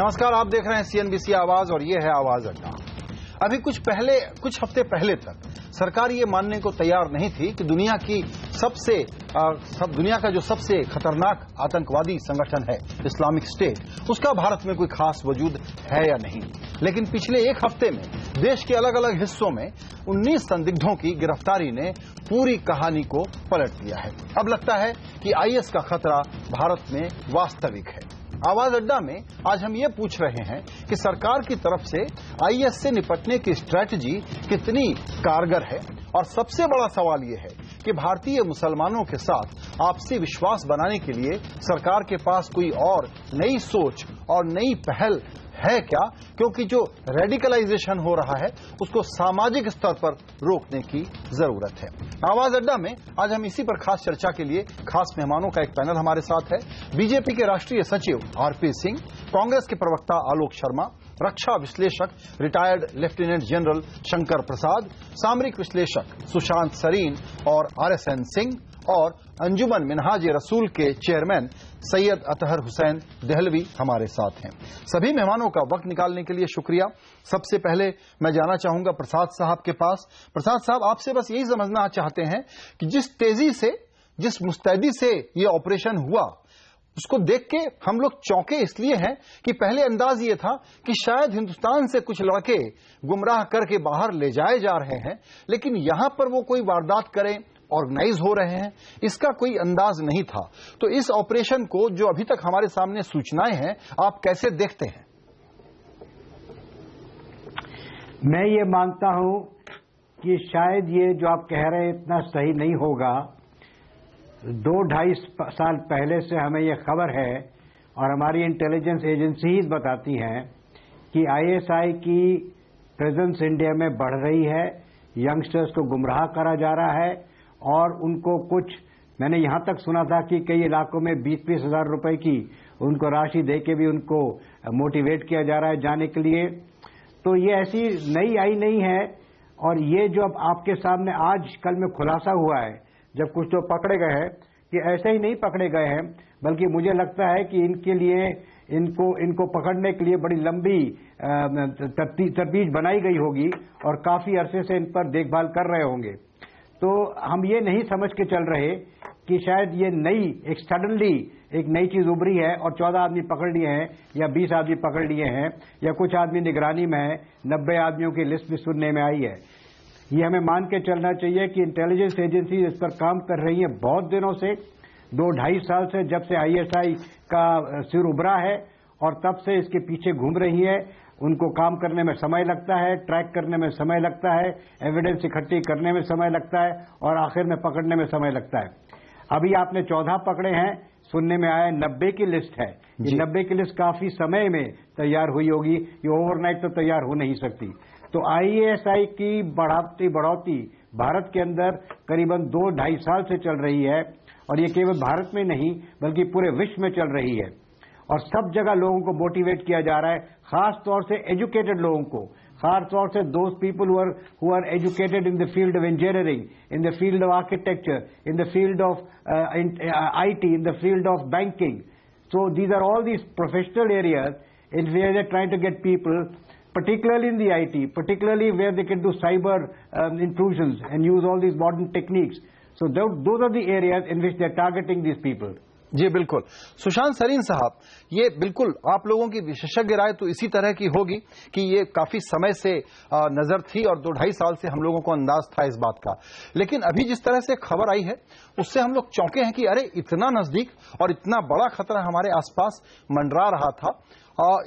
नमस्कार, आप देख रहे हैं सीएनबीसी आवाज और ये है आवाज अड्डा। अभी कुछ हफ्ते पहले तक सरकार ये मानने को तैयार नहीं थी कि दुनिया का जो सबसे खतरनाक आतंकवादी संगठन है इस्लामिक स्टेट, उसका भारत में कोई खास वजूद है या नहीं। लेकिन पिछले एक हफ्ते में देश के अलग अलग हिस्सों में 19 संदिग्धों की गिरफ्तारी ने पूरी कहानी को पलट दिया है। अब लगता है कि आईएस का खतरा भारत में वास्तविक है। आवाज अड्डा में आज हम ये पूछ रहे हैं कि सरकार की तरफ से आईएस से निपटने की स्ट्रैटेजी कितनी कारगर है, और सबसे बड़ा सवाल ये है कि भारतीय मुसलमानों के साथ आपसी विश्वास बनाने के लिए सरकार के पास कोई और नई सोच और नई पहल है क्या, क्योंकि जो रेडिकलाइजेशन हो रहा है उसको सामाजिक स्तर पर रोकने की जरूरत है। आवाज अड्डा में आज हम इसी पर खास चर्चा के लिए खास मेहमानों का एक पैनल हमारे साथ है। बीजेपी के राष्ट्रीय सचिव आरपी सिंह, कांग्रेस के प्रवक्ता आलोक शर्मा, रक्षा विश्लेषक retired lieutenant general Shankar Prasad, सामरिक विश्लेषक सुशांत सरीन और आरएसएन सिंह, और अंजुमन मिनहाज रसूल के चेयरमैन सैयद अतहर हुसैन देहलवी हमारे साथ हैं। सभी मेहमानों का वक्त निकालने के लिए शुक्रिया। सबसे पहले मैं जाना चाहूंगा प्रसाद साहब के पास। प्रसाद साहब, आपसे बस यही समझना चाहते हैं कि जिस तेजी से, जिस मुस्तैदी से ये ऑपरेशन हुआ, उसको देख के हम लोग चौंके इसलिए हैं कि पहले अंदाज ये था कि शायद हिंदुस्तान से कुछ लड़के गुमराह करके बाहर ले जाए जा रहे हैं, लेकिन यहां पर वो कोई वारदात करें, ऑर्गेनाइज हो रहे हैं, इसका कोई अंदाज नहीं था। तो इस ऑपरेशन को, जो अभी तक हमारे सामने सूचनाएं हैं, आप कैसे देखते हैं? मैं ये मानता हूं कि शायद ये जो आप कह रहे हैं इतना सही नहीं होगा। 2-2.5 साल पहले से हमें ये खबर है और हमारी इंटेलिजेंस एजेंसीज बताती हैं कि आईएसआई की प्रेजेंस इंडिया में बढ़ रही है, यंगस्टर्स को गुमराह करा जा रहा है, और उनको मैंने यहां तक सुना था कि कई इलाकों में 20-20 हजार रुपए की उनको राशि देके भी उनको मोटिवेट किया जा रहा है जाने के लिए। तो ये ऐसी नई आई नहीं है, और ये जो अब आपके सामने आज कल में खुलासा हुआ है, जब कुछ तो पकड़े गए हैं, कि ऐसे ही नहीं पकड़े गए हैं, बल्कि मुझे लगता है कि इनके लिए इनको पकड़ने के लिए बड़ी लंबी तरतीब बनाई गई होगी और काफी अरसे से इन पर देखभाल कर रहे होंगे। तो हम ये नहीं समझ के चल रहे कि शायद ये एक सडनली एक नई चीज उभरी है और 14 आदमी पकड़ लिए हैं या 20 आदमी पकड़ लिए हैं या कुछ आदमी निगरानी में है, 90 आदमियों की लिस्ट भी सुनने में आई है। ये हमें मान के चलना चाहिए कि इंटेलिजेंस एजेंसी इस पर काम कर रही है बहुत दिनों से, 2-2.5 साल से, जब से आईएसआई का सिर उभरा है, और तब से इसके पीछे घूम रही है। उनको काम करने में समय लगता है, ट्रैक करने में समय लगता है, एविडेंस इकट्ठी करने में समय लगता है, और आखिर में पकड़ने में समय लगता है। अभी आपने 14 पकड़े हैं, सुनने में आया 90 की लिस्ट है। ये 90 की लिस्ट काफी समय में तैयार हुई होगी, ये ओवरनाइट तो तैयार हो नहीं सकती। तो आईएसआई की बढ़ोतरी भारत के अंदर करीबन 2-2.5 साल से चल रही है, और ये केवल भारत में नहीं बल्कि पूरे विश्व में चल रही है, और सब जगह लोगों को मोटिवेट किया जा रहा है, खास तौर से एजुकेटेड लोगों को, खास तौर से those people who are educated in the field of engineering, in the field of architecture, in the field of IT, in the field of banking. So these are all these professional areas in where they trying to get people, particularly in the IT, particularly where they can do cyber intrusions and use all these modern techniques. So those are the areas in which they are targeting these people. जी बिल्कुल। सुशांत सरीन साहब, ये बिल्कुल आप लोगों की विशेषज्ञ राय तो इसी तरह की होगी कि ये काफी समय से नजर थी और 2-2.5 साल से हम लोगों को अंदाज था इस बात का, लेकिन अभी जिस तरह से खबर आई है उससे हम लोग चौंके हैं कि अरे, इतना नजदीक और इतना बड़ा खतरा हमारे आसपास मंडरा रहा था।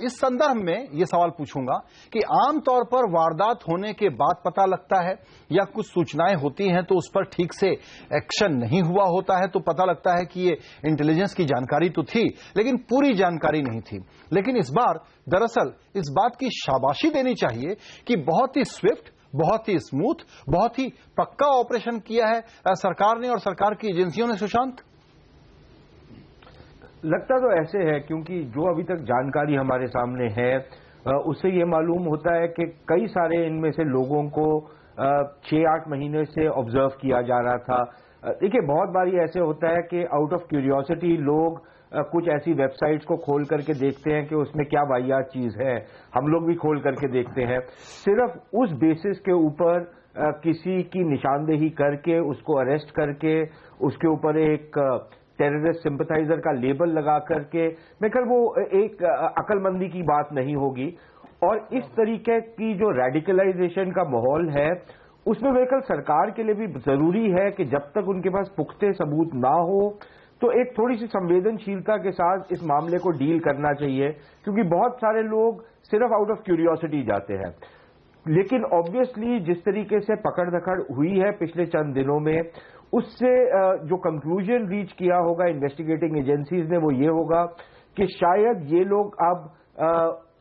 इस संदर्भ में ये सवाल पूछूंगा कि आमतौर पर वारदात होने के बाद पता लगता है या कुछ सूचनाएं होती हैं तो उस पर ठीक से एक्शन नहीं हुआ होता है, तो पता लगता है कि ये इंटेलिजेंस की जानकारी तो थी लेकिन पूरी जानकारी नहीं थी। लेकिन इस बार दरअसल इस बात की शाबाशी देनी चाहिए कि बहुत ही स्विफ्ट, बहुत ही स्मूथ, बहुत ही पक्का ऑपरेशन किया है सरकार ने और सरकार की एजेंसियों ने। सुशांत, लगता तो ऐसे है, क्योंकि जो अभी तक जानकारी हमारे सामने है उससे ये मालूम होता है कि कई सारे इनमें से लोगों को 6-8 महीने से ऑब्जर्व किया जा रहा था। देखिए, बहुत बार ऐसे होता है कि आउट ऑफ क्यूरियोसिटी लोग कुछ ऐसी वेबसाइट्स को खोल करके देखते हैं कि उसमें क्या वाहियात चीज है, हम लोग भी खोल करके देखते हैं। सिर्फ उस बेसिस के ऊपर किसी की निशानदेही करके उसको अरेस्ट करके उसके ऊपर एक टेररिस्ट सिंपथाइजर का लेबल लगा करके मैं कल वो एक अक्लमंदी की बात नहीं होगी। और इस तरीके की जो रेडिकलाइजेशन का माहौल है उसमें मेरे ख्याल सरकार के लिए भी जरूरी है कि जब तक उनके पास पुख्ते सबूत ना हो तो एक थोड़ी सी संवेदनशीलता के साथ इस मामले को डील करना चाहिए, क्योंकि बहुत सारे लोग सिर्फ आउट ऑफ क्यूरियोसिटी जाते हैं। लेकिन ऑब्वियसली जिस तरीके से पकड़ धकड़ हुई है पिछले चंद दिनों में, उससे जो कंक्लूजन रीच किया होगा इन्वेस्टिगेटिंग एजेंसीज ने वो ये होगा कि शायद ये लोग अब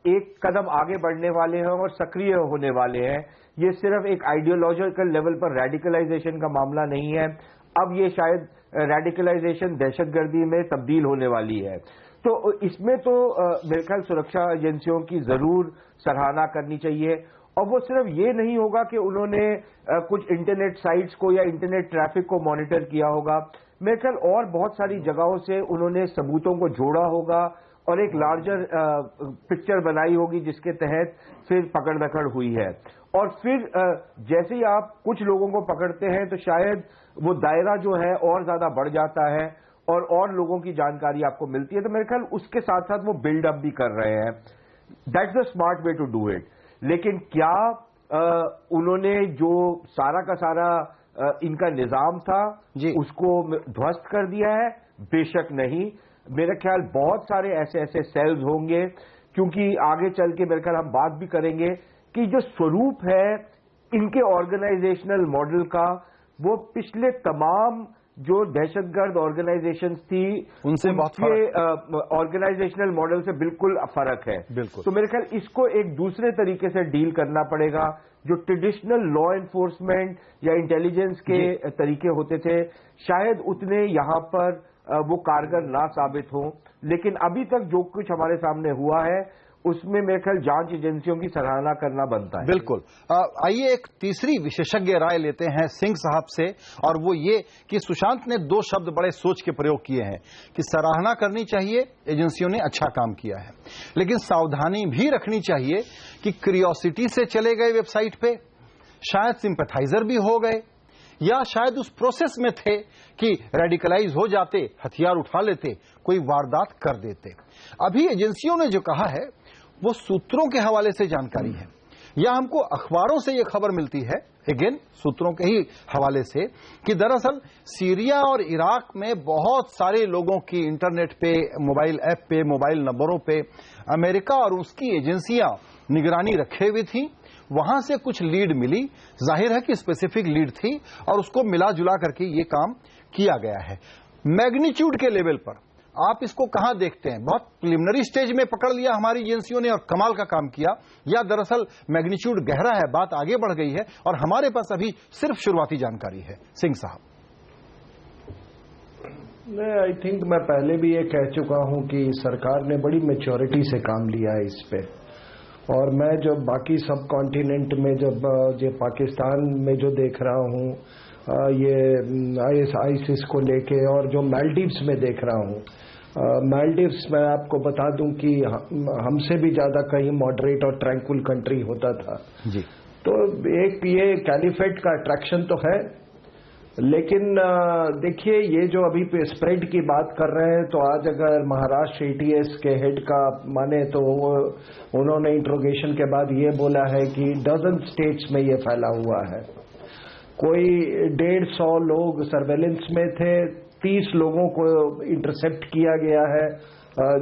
एक कदम आगे बढ़ने वाले हैं और सक्रिय होने वाले हैं। ये सिर्फ एक आइडियोलॉजिकल लेवल पर रेडिकलाइजेशन का मामला नहीं है, अब ये शायद रेडिकलाइजेशन दहशतगर्दी में तब्दील होने वाली है। तो इसमें तो मेरे ख्याल सुरक्षा एजेंसियों की जरूर सराहना करनी चाहिए। और वो सिर्फ ये नहीं होगा कि उन्होंने कुछ इंटरनेट साइट्स को या इंटरनेट ट्रैफिक को मॉनिटर किया होगा, मेरे ख्याल और बहुत सारी जगहों से उन्होंने सबूतों को जोड़ा होगा और एक लार्जर पिक्चर बनाई होगी जिसके तहत फिर पकड़ दकड़ हुई है। और फिर जैसे ही आप कुछ लोगों को पकड़ते हैं तो शायद वो दायरा जो है और ज्यादा बढ़ जाता है और लोगों की जानकारी आपको मिलती है। तो मेरे ख्याल उसके साथ साथ वो बिल्डअप भी कर रहे हैं। That's the smart way to do it. लेकिन क्या उन्होंने जो सारा का सारा इनका निजाम था उसको ध्वस्त कर दिया है? बेशक नहीं। मेरे ख्याल बहुत सारे ऐसे ऐसे सेल्स होंगे, क्योंकि आगे चल के मेरे ख्याल हम बात भी करेंगे कि जो स्वरूप है इनके ऑर्गेनाइजेशनल मॉडल का, वो पिछले तमाम जो दहशतगर्द ऑर्गेनाइजेशंस थी उनसे ऑर्गेनाइजेशनल मॉडल से बिल्कुल फर्क है। बिल्कुल। तो मेरे ख्याल इसको एक दूसरे तरीके से डील करना पड़ेगा। जो ट्रेडिशनल लॉ एनफोर्समेंट या इंटेलिजेंस के तरीके होते थे शायद उतने यहां पर वो कारगर ना साबित हो। लेकिन अभी तक जो कुछ हमारे सामने हुआ है उसमें मेरे ख्याल जांच एजेंसियों की सराहना करना बनता है। बिल्कुल। आइए एक तीसरी विशेषज्ञ राय लेते हैं सिंह साहब से, और वो ये कि सुशांत ने दो शब्द बड़े सोच के प्रयोग किए हैं कि सराहना करनी चाहिए, एजेंसियों ने अच्छा काम किया है, लेकिन सावधानी भी रखनी चाहिए कि क्यूरियोसिटी से चले गए वेबसाइट पे, शायद सिंपैथाइजर भी हो गए, या शायद उस प्रोसेस में थे कि रेडिकलाइज हो जाते, हथियार उठा लेते, कोई वारदात कर देते। अभी एजेंसियों ने जो कहा है वो सूत्रों के हवाले से जानकारी है, या हमको अखबारों से ये खबर मिलती है, अगेन सूत्रों के ही हवाले से, कि दरअसल सीरिया और इराक में बहुत सारे लोगों की इंटरनेट पे, मोबाइल ऐप पे, मोबाइल नंबरों पे अमेरिका और उसकी एजेंसियां निगरानी रखे हुई थी। वहां से कुछ लीड मिली, जाहिर है कि स्पेसिफिक लीड थी, और उसको मिला जुला करके ये काम किया गया है। मैग्नीट्यूड के लेवल पर आप इसको कहां देखते हैं? बहुत प्रिलिमिनरी स्टेज में पकड़ लिया हमारी एजेंसियों ने और कमाल का काम किया, या दरअसल मैग्नीट्यूड गहरा है, बात आगे बढ़ गई है और हमारे पास अभी सिर्फ शुरुआती जानकारी है? सिंह साहब। आई थिंक मैं पहले भी ये कह चुका हूं कि सरकार ने बड़ी मैच्योरिटी से काम लिया है इस पे, और मैं जब बाकी सब कॉन्टिनेंट में जब ये पाकिस्तान में जो देख रहा हूं, ये आईएसआईएस को लेके, और जो मालदीव्स में देख रहा हूं, मालदीव्स मैं आपको बता दूं कि हमसे भी ज्यादा कहीं मॉडरेट और ट्रैंक्विल कंट्री होता था जी। तो एक ये कैलिफेट का अट्रैक्शन तो है, लेकिन देखिए ये जो अभी पे स्प्रेड की बात कर रहे हैं, तो आज अगर महाराष्ट्र एटीएस के हेड का माने तो उन्होंने इंट्रोगेशन के बाद ये बोला है कि डजन स्टेट्स में ये फैला हुआ है। कोई 150 लोग सर्वेलेंस में थे, 30 लोगों को इंटरसेप्ट किया गया है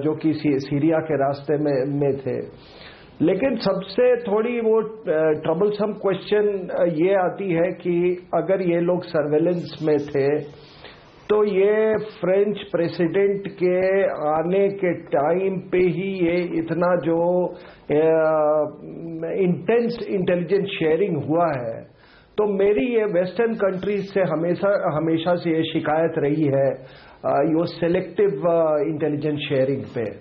जो कि सीरिया के रास्ते में थे। लेकिन सबसे थोड़ी वो ट्रबलसम क्वेश्चन ये आती है कि अगर ये लोग सर्वेलेंस में थे तो ये फ्रेंच प्रेसिडेंट के आने के टाइम पे ही ये इतना जो इंटेंस इंटेलिजेंस शेयरिंग हुआ है, तो मेरी ये वेस्टर्न कंट्रीज से हमेशा से ये शिकायत रही है यो सेलेक्टिव इंटेलिजेंस शेयरिंग पे।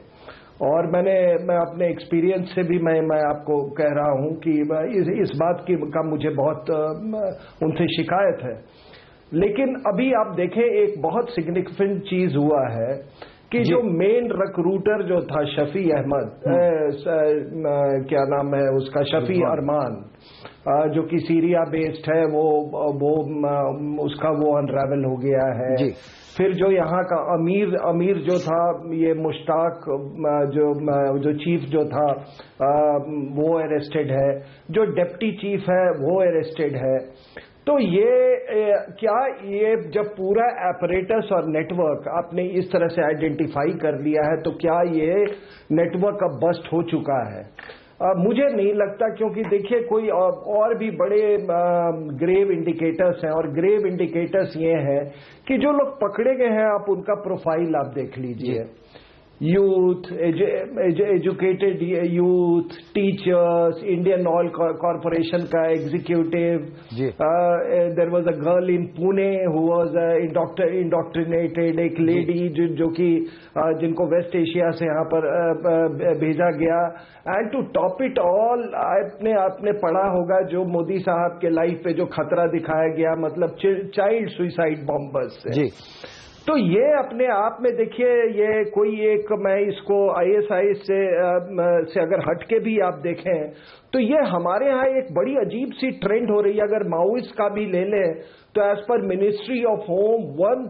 और मैं अपने एक्सपीरियंस से भी मैं आपको कह रहा हूं कि इस बात का मुझे बहुत उनसे शिकायत है। लेकिन अभी आप देखें एक बहुत सिग्निफिकेंट चीज हुआ है कि जो मेन रिक्रूटर जो था शफी अहमद, क्या नाम है उसका, शफी अरमान, जो कि सीरिया बेस्ड है, वो उसका वो अनरावल हो गया है जी। फिर जो यहाँ का अमीर जो था, ये मुश्ताक जो चीफ जो था, वो अरेस्टेड है, जो डिप्टी चीफ है वो अरेस्टेड है। तो ये जब पूरा एपरेटस और नेटवर्क आपने इस तरह से आइडेंटिफाई कर लिया है, तो क्या ये नेटवर्क अब बस्ट हो चुका है? मुझे नहीं लगता, क्योंकि देखिए कोई और भी बड़े ग्रेव इंडिकेटर्स हैं, और ग्रेव इंडिकेटर्स ये हैं कि जो लोग पकड़े गए हैं, आप उनका प्रोफाइल आप देख लीजिए, youth, educated youth, teachers, Indian oil corporation का executive, there was a girl in Pune who was indoctrinated, एक लेडी जो कि जिनको वेस्ट एशिया से यहाँ पर भेजा गया। And to top it all, आपने पढ़ा होगा जो मोदी साहब के लाइफ पे जो खतरा दिखाया गया, मतलब चाइल्ड सुइसाइड बॉम्बर्स से। तो ये अपने आप में देखिए, ये कोई एक, मैं इसको आईएसआई से अगर हटके भी आप देखें तो ये हमारे यहाँ एक बड़ी अजीब सी ट्रेंड हो रही है। अगर माओइस्ट का भी ले लें तो as per ministry of home, one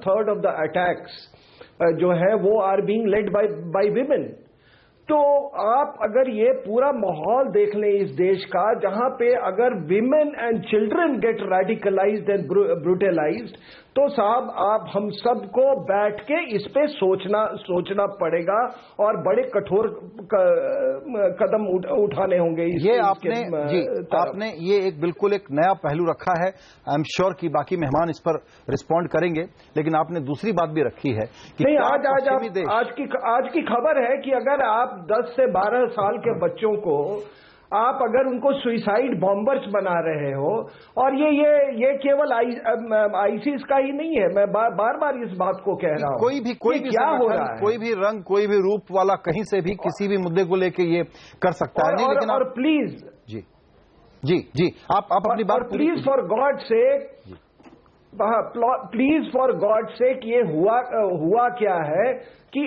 third of the attacks जो है वो are being led by women. तो आप अगर ये पूरा माहौल देख लें इस देश का, जहां पे अगर women and children get radicalised and brutalised, तो साहब आप हम सबको बैठ के इस पे सोचना पड़ेगा और बड़े कठोर कदम उठाने होंगे। ये आपने ये एक बिल्कुल एक नया पहलू रखा है। आई एम श्योर कि बाकी मेहमान इस पर रिस्पॉन्ड करेंगे, लेकिन आपने दूसरी बात भी रखी है कि नहीं, आज की खबर है कि अगर आप 10 से 12 साल के बच्चों को आप अगर उनको सुइसाइड बॉम्बर्स बना रहे हो, और ये केवल आईसिस का ही नहीं है, मैं बार इस बात को कह रहा हूं, कोई भी क्या हो रहा है, कोई भी रंग, कोई भी रूप वाला कहीं से भी किसी भी मुद्दे को लेके ये कर सकता है। नहीं, लेकिन और प्लीज जी आप अपनी बात, please for God sake, please for God sake, ये हुआ क्या है कि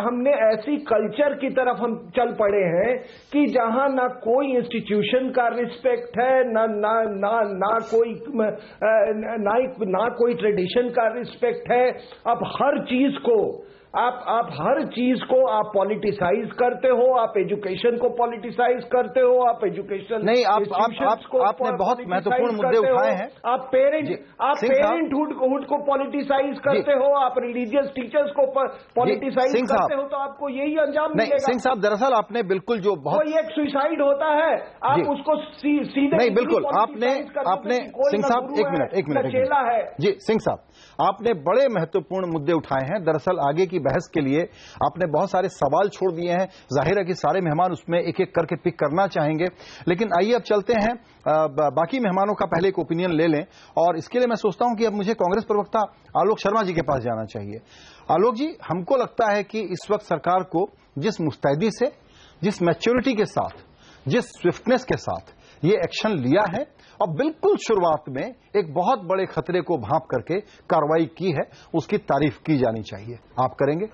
हमने ऐसी कल्चर की तरफ हम चल पड़े हैं कि जहां ना कोई इंस्टीट्यूशन का रिस्पेक्ट है, ना कोई ट्रेडिशन का रिस्पेक्ट है। अब हर चीज को आप हर चीज को आप पॉलिटिसाइज करते हो, आप एजुकेशन को पॉलिटिसाइज करते हो, आप एजुकेशन नहीं, आपने बहुत महत्वपूर्ण मुद्दे उठाए हैं। आप पेरेंटहुड को पॉलिटिसाइज करते हो, आप रिलीजियस टीचर्स को पॉलिटिसाइज करते हो, तो आपको यही अंजाम मिलेगा। सिंह साहब, दरअसल आपने बिल्कुल जो बहुत कोई एक सुसाइड होता है, आप उसको सीधे नहीं, बिल्कुल आपने सिंह साहब एक मिनट चेला है जी। सिंह साहब, आपने बड़े महत्वपूर्ण मुद्दे उठाए हैं। दरअसल आगे की बहस के लिए आपने बहुत सारे सवाल छोड़ दिए हैं। जाहिर है कि सारे मेहमान उसमें एक एक करके पिक करना चाहेंगे, लेकिन आइए अब चलते हैं बाकी मेहमानों का पहले एक ओपिनियन ले लें। और इसके लिए मैं सोचता हूं कि अब मुझे कांग्रेस प्रवक्ता आलोक शर्मा जी के पास जाना चाहिए। आलोक जी, हमको लगता है कि इस वक्त सरकार को जिस मुस्तैदी से, जिस मैच्योरिटी के साथ, जिस स्विफ्टनेस के साथ ये एक्शन लिया है और बिल्कुल शुरुआत में एक बहुत बड़े खतरे को भांप करके कार्रवाई की है, उसकी तारीफ की जानी चाहिए। आप करेंगे?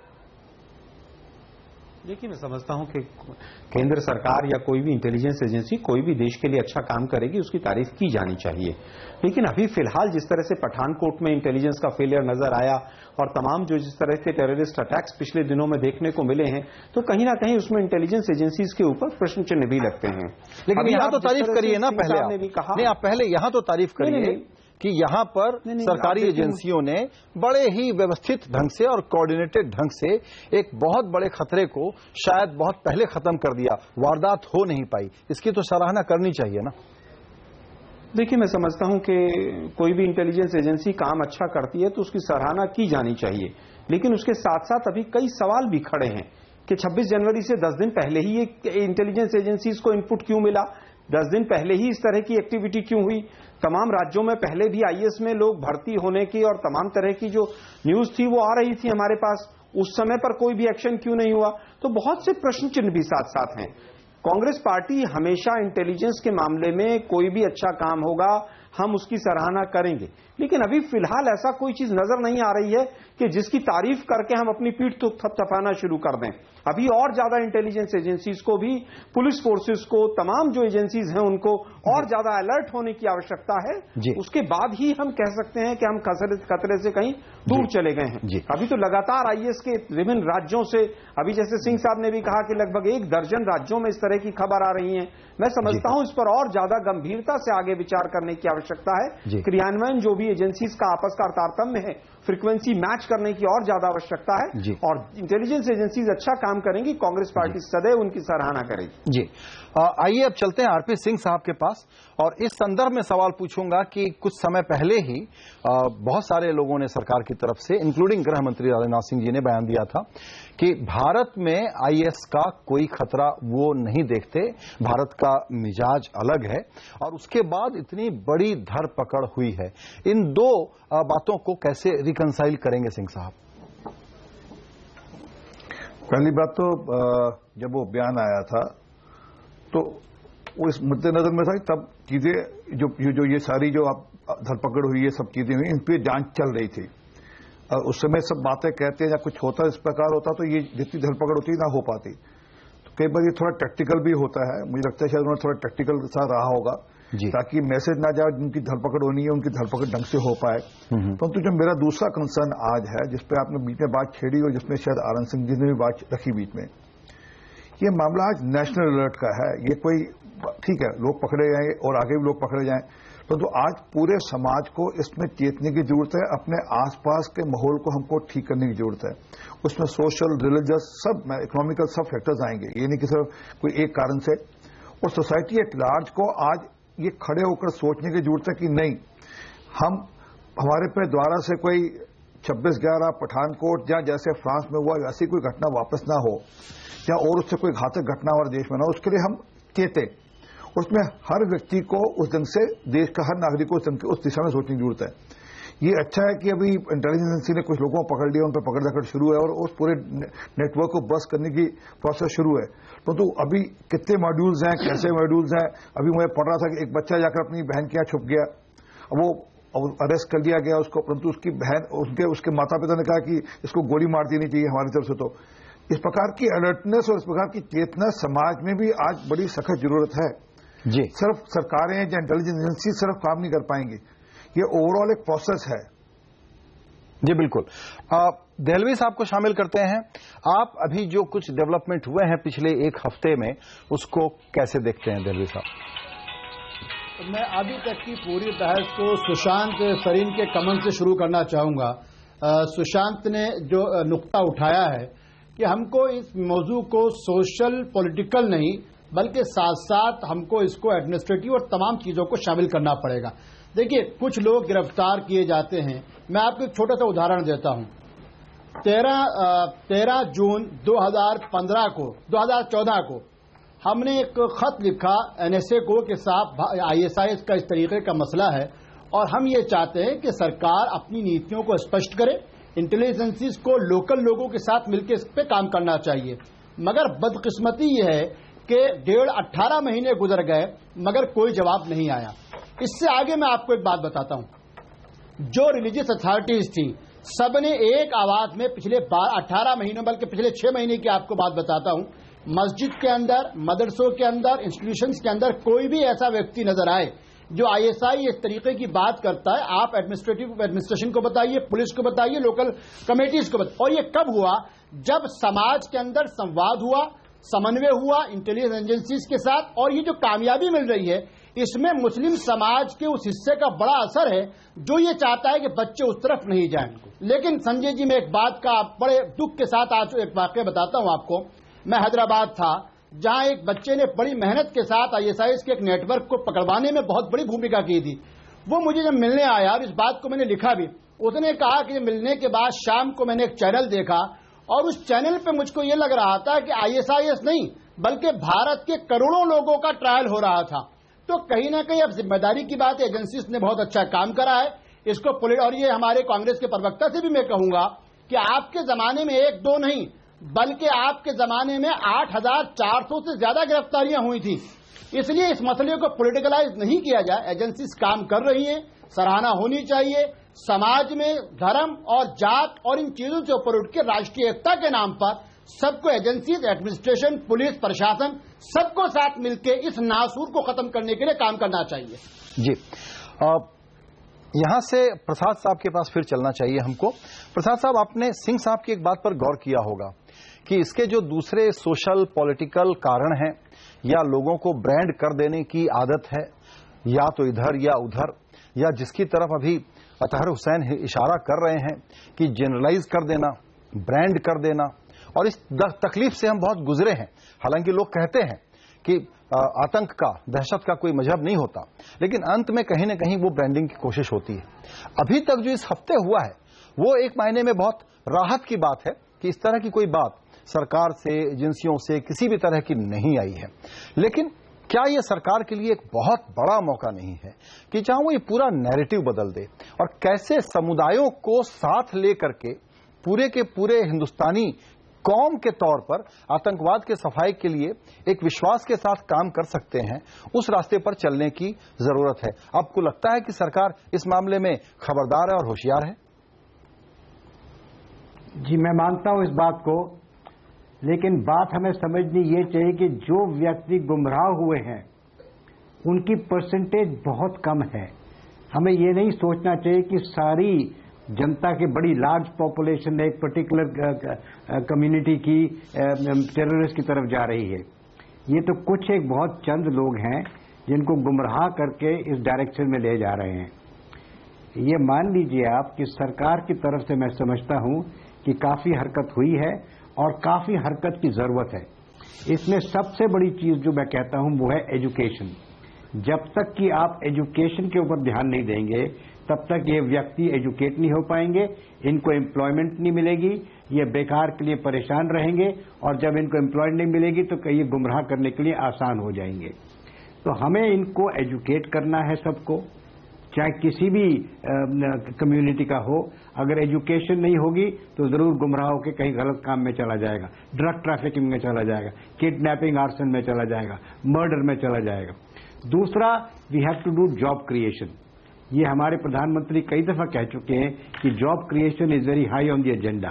देखिए, मैं समझता हूं कि केंद्र सरकार या कोई भी इंटेलिजेंस एजेंसी कोई भी देश के लिए अच्छा काम करेगी, उसकी तारीफ की जानी चाहिए। लेकिन अभी फिलहाल जिस तरह से पठानकोट में इंटेलिजेंस का फेलियर नजर आया और तमाम जो जिस तरह के टेररिस्ट अटैक्स पिछले दिनों में देखने को मिले हैं, तो कहीं ना कहीं उसमें इंटेलिजेंस एजेंसीज के ऊपर प्रश्न चिन्ह भी लगते हैं। लेकिन यहां तो तारीफ करिए ना, पहले आप पहले यहां तो तारीफ करिए कि यहां पर सरकारी एजेंसियों ने बड़े ही व्यवस्थित ढंग से और कोऑर्डिनेटेड ढंग से एक बहुत बड़े खतरे को शायद बहुत पहले खत्म कर दिया, वारदात हो नहीं पाई। इसकी तो सराहना करनी चाहिए ना। देखिए, मैं समझता हूं कि कोई भी इंटेलिजेंस एजेंसी काम अच्छा करती है तो उसकी सराहना की जानी चाहिए, लेकिन उसके साथ साथ अभी कई सवाल भी खड़े हैं कि 26 जनवरी से 10 दिन पहले ही इंटेलिजेंस एजेंसीज को इनपुट क्यों मिला, 10 दिन पहले ही इस तरह की एक्टिविटी क्यों हुई, तमाम राज्यों में पहले भी आईएएस में लोग भर्ती होने की और तमाम तरह की जो न्यूज थी वो आ रही थी हमारे पास, उस समय पर कोई भी एक्शन क्यों नहीं हुआ। तो बहुत से प्रश्न चिन्ह भी साथ साथ हैं। कांग्रेस पार्टी हमेशा इंटेलिजेंस के मामले में कोई भी अच्छा काम होगा हम उसकी सराहना करेंगे। लेकिन अभी फिलहाल ऐसा कोई चीज नजर नहीं आ रही है कि जिसकी तारीफ करके हम अपनी पीठ तो थपथपाना शुरू कर दें। अभी और ज्यादा इंटेलिजेंस एजेंसीज को भी, पुलिस फोर्सेस को, तमाम जो एजेंसीज हैं उनको और ज्यादा अलर्ट होने की आवश्यकता है। उसके बाद ही हम कह सकते हैं कि हम खतरे से कहीं दूर चले गए हैं। अभी तो लगातार आईएएस के विभिन्न राज्यों से, अभी जैसे सिंह साहब ने भी कहा कि लगभग 1 दर्जन राज्यों में इस तरह की खबर आ रही है। मैं समझता हूं इस पर और ज्यादा गंभीरता से आगे विचार करने की आवश्यकता है। क्रियान्वयन जो भी एजेंसीज का आपस का तारतम्य है, फ्रीक्वेंसी मैच करने की और ज्यादा आवश्यकता है और इंटेलिजेंस एजेंसीज अच्छा काम करेंगी। कांग्रेस पार्टी सदैव उनकी सराहना करेगी। जी, आइए अब चलते हैं आरपी सिंह साहब के पास और इस संदर्भ में सवाल पूछूंगा कि कुछ समय पहले ही बहुत सारे लोगों ने सरकार की तरफ से, इंक्लूडिंग गृह मंत्री राजनाथ सिंह जी ने बयान दिया था कि भारत में आईएएस का कोई खतरा वो नहीं देखते, भारत का मिजाज अलग है। और उसके बाद इतनी बड़ी धरपकड़ हुई है। इन दो बातों को कैसे रिकंसाइल करेंगे सिंह साहब? पहली बात तो जब वो बयान आया था तो वो इस मद्देनजर में था कि तब चीजें जो ये सारी जो आप धरपकड़ हुई है, सब चीजें हुई, इन पे जांच चल रही थी। उस समय सब बातें कहते हैं या कुछ होता इस प्रकार होता तो ये जितनी धरपकड़ होती ना हो पाती। तो कई बार ये थोड़ा टैक्टिकल भी होता है। मुझे लगता है शायद उन्होंने थोड़ा टैक्टिकल सा रहा होगा ताकि मैसेज ना जाए, जिनकी धरपकड़ होनी है उनकी धरपकड़ ढंग से हो पाए। परंतु जो मेरा दूसरा कंसर्न आज है, जिसपे आपने बीच में बात छेड़ी और जिसमें शायद आनंद सिंह जी ने भी बात रखी बीच में, ये मामला आज नेशनल अलर्ट का है। ये कोई ठीक है, लोग पकड़े जाएंगे और आगे भी लोग पकड़े जाएं, परंतु आज पूरे समाज को इसमें चेतने की जरूरत है। अपने आसपास के माहौल को हमको ठीक करने की जरूरत है। उसमें सोशल, रिलीजियस, सब इकोनॉमिकल सब फैक्टर्स आएंगे। ये नहीं कि सिर्फ कोई एक कारण से। और सोसाइटी एट लार्ज को आज ये खड़े होकर सोचने की जरूरत है कि नहीं, हमारे पे द्वारा से कोई 26/11 पठानकोट या जैसे फ्रांस में हुआ वैसी कोई घटना वापस ना हो या और उससे कोई घातक घटना हमारे देश में ना हो, उसके लिए हम चेते। उसमें हर व्यक्ति को उस ढंग से, देश का हर नागरिक को उस दिशा में सोचने की जरूरत है। ये अच्छा है कि अभी इंटेलिजेंस एजेंसी ने कुछ लोगों को पकड़ लिया, उन पर पकड़ दकड़ शुरू है और उस पूरे नेटवर्क को बस करने की प्रोसेस शुरू है। परंतु अभी कितने मॉड्यूल्स हैं, कैसे मॉड्यूल्स हैं, अभी मैं पढ़ रहा था कि एक बच्चा जाकर अपनी बहन के यहाँ छुप गया, वो अरेस्ट कर लिया गया उसको, परंतु उसकी बहन, उसके माता पिता ने कहा कि इसको गोली मार देनी चाहिए हमारी तरफ से। तो इस प्रकार की अलर्टनेस और इस प्रकार की चेतना समाज में भी आज बड़ी सख्त जरूरत है। जी, सिर्फ सरकारें या इंटेलिजेंस एजेंसी सिर्फ काम नहीं कर पाएंगी, ये ओवरऑल एक प्रोसेस है। जी बिल्कुल। देहलवी साहब को शामिल करते हैं। आप अभी जो कुछ डेवलपमेंट हुए हैं पिछले 1 हफ्ते में, उसको कैसे देखते हैं देहलवी साहब? मैं अभी तक की पूरी बहस को सुशांत सरीन के कमेंट से शुरू करना चाहूंगा। सुशांत ने जो नुक्ता उठाया है कि हमको इस मौजू को सोशल पॉलिटिकल नहीं बल्कि साथ साथ हमको इसको एडमिनिस्ट्रेटिव और तमाम चीजों को शामिल करना पड़ेगा। देखिए, कुछ लोग गिरफ्तार किए जाते हैं। मैं आपको एक छोटा सा उदाहरण देता हूं। 13 जून 2014 को हमने एक खत लिखा एनएसए को कि साहब आईएसआईएस का इस तरीके का मसला है और हम ये चाहते हैं कि सरकार अपनी नीतियों को स्पष्ट करे, इंटेलिजेंसीज को लोकल लोगों के साथ मिलकर इस पे काम करना चाहिए। मगर बदकिस्मती ये है कि 18 महीने गुजर गए मगर कोई जवाब नहीं आया। इससे आगे मैं आपको एक बात बताता हूं। जो रिलीजियस अथॉरिटीज थी, सबने एक आवाज में पिछले 18 महीनों बल्कि पिछले 6 महीने की आपको बात बताता हूं, मस्जिद के अंदर, मदरसों के अंदर, इंस्टीट्यूशंस के अंदर कोई भी ऐसा व्यक्ति नजर आए जो आईएसआई इस तरीके की बात करता है, आप एडमिनिस्ट्रेशन को बताइए, पुलिस को बताइए, लोकल कमेटीज को बताइए। और ये कब हुआ? जब समाज के अंदर संवाद हुआ, समन्वय हुआ इंटेलिजेंस एजेंसीज के साथ। और ये जो कामयाबी मिल रही है, इसमें मुस्लिम समाज के उस हिस्से का बड़ा असर है जो ये चाहता है कि बच्चे उस तरफ नहीं जाएं। लेकिन संजय जी, मैं एक बात का बड़े दुख के साथ आज एक वाकया बताता हूं आपको। मैं हैदराबाद था, जहां एक बच्चे ने बड़ी मेहनत के साथ आईएसआईएस के एक नेटवर्क को पकड़वाने में बहुत बड़ी भूमिका की थी। वो मुझे जब मिलने आया, और इस बात को मैंने लिखा भी, उसने कहा कि मिलने के बाद शाम को मैंने एक चैनल देखा और उस चैनल पे मुझको ये लग रहा था कि आईएसआईएस नहीं बल्कि भारत के करोड़ों लोगों का ट्रायल हो रहा था। तो कहीं ना कहीं अब जिम्मेदारी की बात है, एजेंसीज ने बहुत अच्छा काम करा है इसको। और ये हमारे कांग्रेस के प्रवक्ता से भी मैं कहूंगा कि आपके जमाने में 1-2 नहीं बल्कि आपके जमाने में 8,400 से ज्यादा गिरफ्तारियां हुई थी। इसलिए इस मसले को पॉलिटिकलाइज नहीं किया जाए। एजेंसीज काम कर रही हैं, सराहना होनी चाहिए। समाज में धर्म और जात और इन चीजों से ऊपर उठ के राष्ट्रीय एकता के नाम पर सबको, एजेंसीज, एडमिनिस्ट्रेशन, पुलिस, प्रशासन, सबको साथ मिलकर इस नासूर को खत्म करने के लिए काम करना चाहिए। जी, यहां से प्रसाद साहब के पास फिर चलना चाहिए हमको। प्रसाद साहब, आपने सिंह साहब की एक बात पर गौर किया होगा कि इसके जो दूसरे सोशल पॉलिटिकल कारण हैं या लोगों को ब्रांड कर देने की आदत है, या तो इधर या उधर, या जिसकी तरफ अभी अतहर हुसैन इशारा कर रहे हैं कि जनरलाइज कर देना, ब्रांड कर देना, और इस तकलीफ से हम बहुत गुजरे हैं। हालांकि लोग कहते हैं कि आतंक का, दहशत का कोई मजहब नहीं होता, लेकिन अंत में कहीं न कहीं वो ब्रांडिंग की कोशिश होती है। अभी तक जो इस हफ्ते हुआ है वो एक मायने में बहुत राहत की बात है कि इस तरह की कोई बात सरकार से, एजेंसियों से किसी भी तरह की नहीं आई है। लेकिन क्या यह सरकार के लिए एक बहुत बड़ा मौका नहीं है कि जहां वो ये पूरा नैरेटिव बदल दे और कैसे समुदायों को साथ लेकर के पूरे के पूरे हिंदुस्तानी कौम के तौर पर आतंकवाद के सफाई के लिए एक विश्वास के साथ काम कर सकते हैं, उस रास्ते पर चलने की जरूरत है। आपको लगता है कि सरकार इस मामले में खबरदार है और होशियार है? जी, मैं मानता हूं इस बात को, लेकिन बात हमें समझनी ये चाहिए कि जो व्यक्ति गुमराह हुए हैं उनकी परसेंटेज बहुत कम है। हमें ये नहीं सोचना चाहिए कि सारी जनता की बड़ी लार्ज पॉपुलेशन एक पर्टिकुलर कम्युनिटी की टेररिस्ट की तरफ जा रही है। ये तो कुछ एक बहुत चंद लोग हैं जिनको गुमराह करके इस डायरेक्शन में ले जा रहे हैं। ये मान लीजिए आप कि सरकार की तरफ से मैं समझता हूं कि काफी हरकत हुई है और काफी हरकत की जरूरत है। इसमें सबसे बड़ी चीज जो मैं कहता हूं वो है एजुकेशन। जब तक कि आप एजुकेशन के ऊपर ध्यान नहीं देंगे तब तक ये व्यक्ति एजुकेट नहीं हो पाएंगे, इनको एम्प्लॉयमेंट नहीं मिलेगी, ये बेकार के लिए परेशान रहेंगे, और जब इनको एम्प्लॉयमेंट नहीं मिलेगी तो ये गुमराह करने के लिए आसान हो जाएंगे। तो हमें इनको एजुकेट करना है सबको, चाहे किसी भी कम्युनिटी का हो। अगर एजुकेशन नहीं होगी तो जरूर गुमराह होकर कहीं गलत काम में चला जाएगा, ड्रग ट्रैफिकिंग में चला जाएगा, किडनैपिंग, आर्सन में चला जाएगा, मर्डर में चला जाएगा। दूसरा, we have to do job creation. ये हमारे प्रधानमंत्री कई दफा कह चुके हैं कि job creation is very high on the agenda.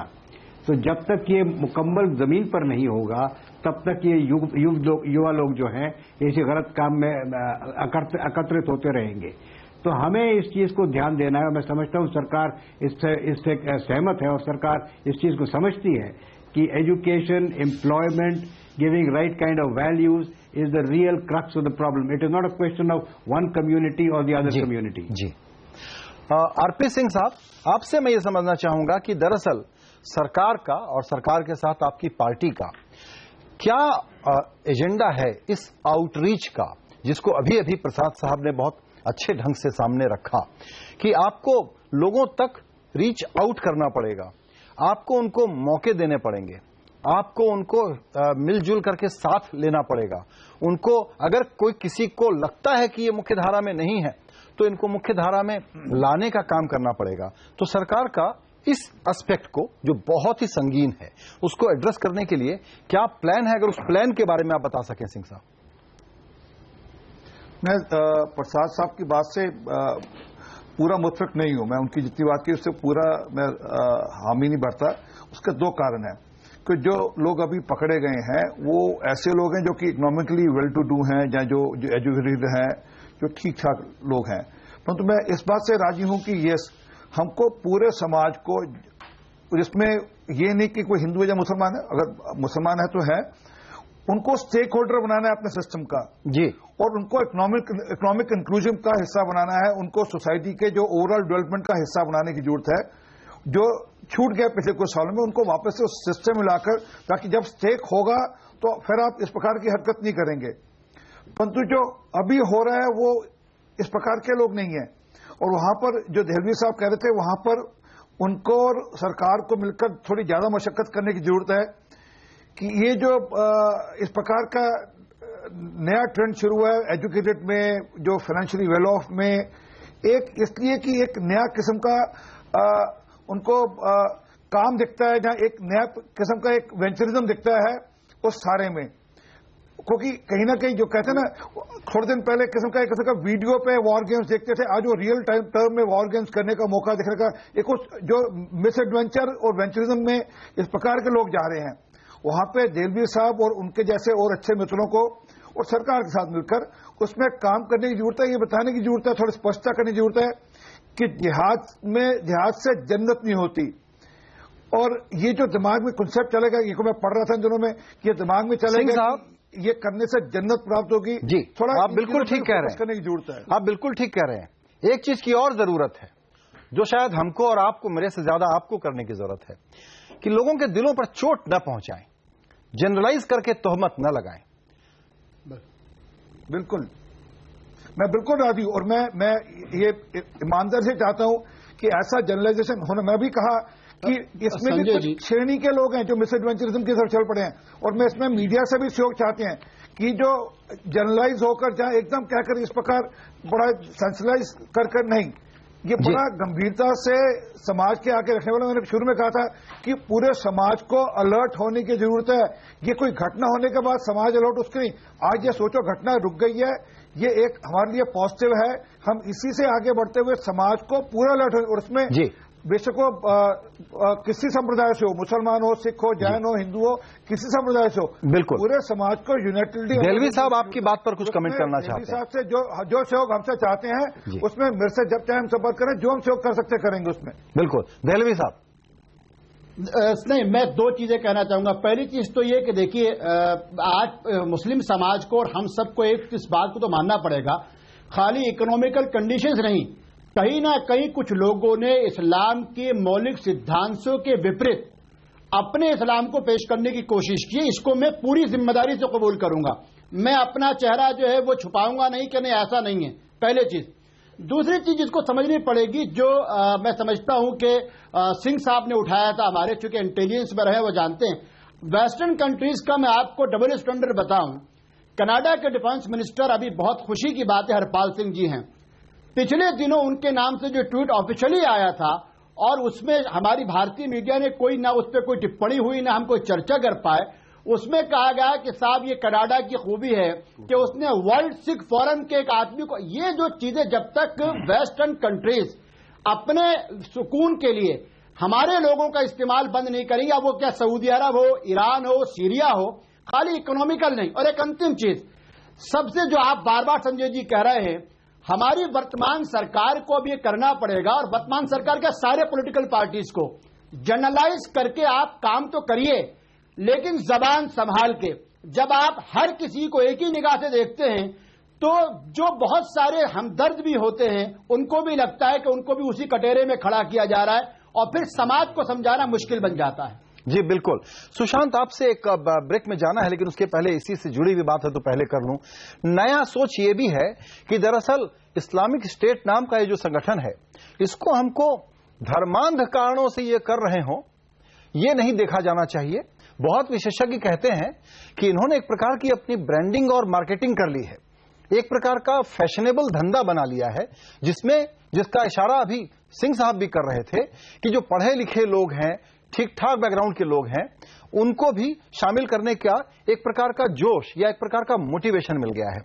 तो जब तक ये मुकम्मल जमीन पर नहीं होगा तब तक ये युवा लोग जो हैं ऐसे गलत काम में एकत्रित होते रहेंगे। तो हमें इस चीज को ध्यान देना है। मैं समझता हूं सरकार इससे सहमत है और सरकार इस चीज को समझती है कि education, employment, giving right kind of values is the real crux of the problem. It is not a question of one community or the other community. जी, आरपी सिंह साहब, आपसे मैं ये समझना चाहूंगा कि दरअसल सरकार का और सरकार के साथ आपकी पार्टी का क्या एजेंडा है इस आउटरीच का, जिसको अभी अभी प्रसाद साहब ने बहुत अच्छे ढंग से सामने रखा कि आपको लोगों तक रीच आउट करना पड़ेगा, आपको उनको मौके देने पड़ेंगे, आपको उनको मिलजुल करके साथ लेना पड़ेगा। उनको, अगर कोई किसी को लगता है कि ये मुख्य धारा में नहीं है तो इनको मुख्य धारा में लाने का काम करना पड़ेगा। तो सरकार का इस एस्पेक्ट को, जो बहुत ही संगीन है, उसको एड्रेस करने के लिए क्या प्लान है? अगर उस प्लान के बारे में आप बता सकें सिंह साहब। मैं प्रसाद साहब की बात से पूरा मुतफिक नहीं हूं। मैं उनकी जितनी बात की उससे पूरा मैं हामी नहीं भरता। उसके दो कारण हैं कि जो लोग अभी पकड़े गए हैं वो ऐसे लोग हैं जो कि इकोनॉमिकली वेल टू डू हैं या जो एजुकेटेड हैं, जो ठीक ठाक लोग हैं। परंतु मैं इस बात से राजी हूं कि यस, हमको पूरे समाज को, जिसमें ये नहीं कि कोई हिंदू है या मुसलमान है, अगर मुसलमान है तो है, उनको स्टेक होल्डर बनाना है अपने सिस्टम का जी, और उनको इकोनॉमिक इंक्लूजन का हिस्सा बनाना है, उनको सोसाइटी के जो ओवरऑल डेवलपमेंट का हिस्सा बनाने की जरूरत है। जो छूट गया पिछले कुछ सालों में उनको वापस से उस सिस्टम में लाकर, ताकि जब स्टेक होगा तो फिर आप इस प्रकार की हरकत नहीं करेंगे। परंतु जो अभी हो रहा है वो इस प्रकार के लोग नहीं है। और वहां पर जो देहलवी साहब कह रहे थे, वहां पर उनको और सरकार को मिलकर थोड़ी ज्यादा मशक्कत करने की जरूरत है कि ये जो इस प्रकार का नया ट्रेंड शुरू हुआ है एजुकेटेड में, जो फाइनेंशियली वेल ऑफ में, एक इसलिए कि एक नया किस्म का उनको काम दिखता है, जहां एक नया किस्म का एक वेंचरिज्म दिखता है उस सारे में। क्योंकि कहीं ना कहीं जो कहते हैं ना, थोड़े दिन पहले किस्म का वीडियो पे वॉर गेम्स देखते थे, आज वो रियल टाइम टर्म में वॉर गेम्स करने का मौका देखने का एक जो मिस एडवेंचर और वेंचरिज्म में इस प्रकार के लोग जा रहे हैं, वहां पे देलवी साहब और उनके जैसे और अच्छे मित्रों को और सरकार के साथ मिलकर उसमें काम करने की जरूरत है। ये बताने की जरूरत है, थोड़ी स्पष्टता करने की जरूरत है कि जिहाद से जन्नत नहीं होती। और ये जो दिमाग में कॉन्सेप्ट चलेगा, ये को मैं पढ़ रहा था इन दिनों में, ये दिमाग में चलेगा ये करने से जन्नत प्राप्त होगी। जी, थोड़ा आप बिल्कुल ठीक कह रहे हैं, करने की जरूरत है। आप बिल्कुल ठीक कह रहे हैं। एक चीज की और जरूरत है जो शायद हमको और आपको, मेरे से ज्यादा आपको करने की जरूरत है, कि लोगों के दिलों पर चोट न पहुंचाएं, जनरलाइज करके तोहमत न लगाएं। बिल्कुल, मैं बिल्कुल राजी हूं। और मैं ये ईमानदार से चाहता हूं कि ऐसा जनरलाइजेशन होना। मैं भी कहा कि इसमें भी कुछ श्रेणी के लोग हैं जो मिस एडवेंचरिज्म की तरफ चल पड़े हैं, और मैं इसमें मीडिया से भी सहयोग चाहते हैं कि जो जनरलाइज होकर जहां एकदम कहकर इस प्रकार बड़ा सेंसलाइज कर नहीं, ये बड़ा गंभीरता से समाज के आगे रखने वाला। मैंने शुरू में कहा था कि पूरे समाज को अलर्ट होने की जरूरत है। ये कोई घटना होने के बाद समाज अलर्ट उसकी नहीं। आज ये सोचो घटना रुक गई है, ये एक हमारे लिए पॉजिटिव है। हम इसी से आगे बढ़ते हुए समाज को पूरा अलर्ट हो, और उसमें बेशक वो किसी संप्रदाय से हो, मुसलमान हो, सिख हो, जैन हो, हिंदू हो, किसी संप्रदाय से हो, बिल्कुल पूरे समाज को यूनाइटेड। देलवी साहब आपकी बात पर कुछ कमेंट करना चाहते हैं? साहब से जो सहयोग हमसे चाहते हैं उसमें मेरे से जब चाहे हम संपर्क करें, जो हम सहयोग कर सकते करेंगे उसमें। बिल्कुल देलवी साहब। नहीं, मैं दो चीजें कहना चाहूंगा। पहली चीज तो ये कि देखिए, आज मुस्लिम समाज को और हम सबको एक इस बात को तो मानना पड़ेगा, खाली इकोनॉमिकल कंडीशंस नहीं, कहीं ना कहीं कुछ लोगों ने इस्लाम के मौलिक सिद्धांतों के विपरीत अपने इस्लाम को पेश करने की कोशिश की। इसको मैं पूरी जिम्मेदारी से कबूल करूंगा। मैं अपना चेहरा जो है वो छुपाऊंगा नहीं कि नहीं, ऐसा नहीं है, पहले चीज। दूसरी चीज जिसको समझनी पड़ेगी, जो मैं समझता हूं कि सिंह साहब ने उठाया था, हमारे चूंकि इंटेलिजेंस में रहे वो जानते हैं, वेस्टर्न कंट्रीज का मैं आपको डबल स्टैंडर्ड बताऊं। कनाडा के डिफेंस मिनिस्टर, अभी बहुत खुशी की बात है, हरपाल सिंह जी हैं, पिछले दिनों उनके नाम से जो ट्वीट ऑफिशियली आया था, और उसमें हमारी भारतीय मीडिया ने कोई ना उस पर कोई टिप्पणी हुई, ना हम कोई चर्चा कर पाए। उसमें कहा गया कि साहब ये कनाडा की खूबी है कि उसने वर्ल्ड सिख फोरम के एक आदमी को, ये जो चीजें जब तक वेस्टर्न कंट्रीज अपने सुकून के लिए हमारे लोगों का इस्तेमाल बंद नहीं करेंगे, अब वो क्या सऊदी अरब हो, ईरान हो, सीरिया हो, खाली इकोनॉमिकल नहीं। और एक अंतिम चीज, सबसे जो आप बार बार संजय जी कह रहे हैं, हमारी वर्तमान सरकार को अब ये करना पड़ेगा, और वर्तमान सरकार के सारे पॉलिटिकल पार्टीज को जनरलाइज करके आप काम तो करिए, लेकिन जबान संभाल के। जब आप हर किसी को एक ही निगाह से देखते हैं, तो जो बहुत सारे हमदर्द भी होते हैं, उनको भी लगता है कि उनको भी उसी कटोरे में खड़ा किया जा रहा है, और फिर समाज को समझाना मुश्किल बन जाता है। जी बिल्कुल। सुशांत, आपसे एक ब्रेक में जाना है, लेकिन उसके पहले इसी से जुड़ी हुई बात है तो पहले कर लूं। नया सोच ये भी है कि दरअसल इस्लामिक स्टेट नाम का ये जो संगठन है, इसको हमको धर्मांध कारणों से ये कर रहे हो, ये नहीं देखा जाना चाहिए। बहुत विशेषज्ञ कहते हैं कि इन्होंने एक प्रकार की अपनी ब्रांडिंग और मार्केटिंग कर ली है, एक प्रकार का फैशनेबल धंधा बना लिया है, जिसका इशारा अभी सिंह साहब भी कर रहे थे कि जो पढ़े लिखे लोग हैं, ठीक ठाक बैकग्राउंड के लोग हैं, उनको भी शामिल करने का एक प्रकार का जोश या एक प्रकार का मोटिवेशन मिल गया है।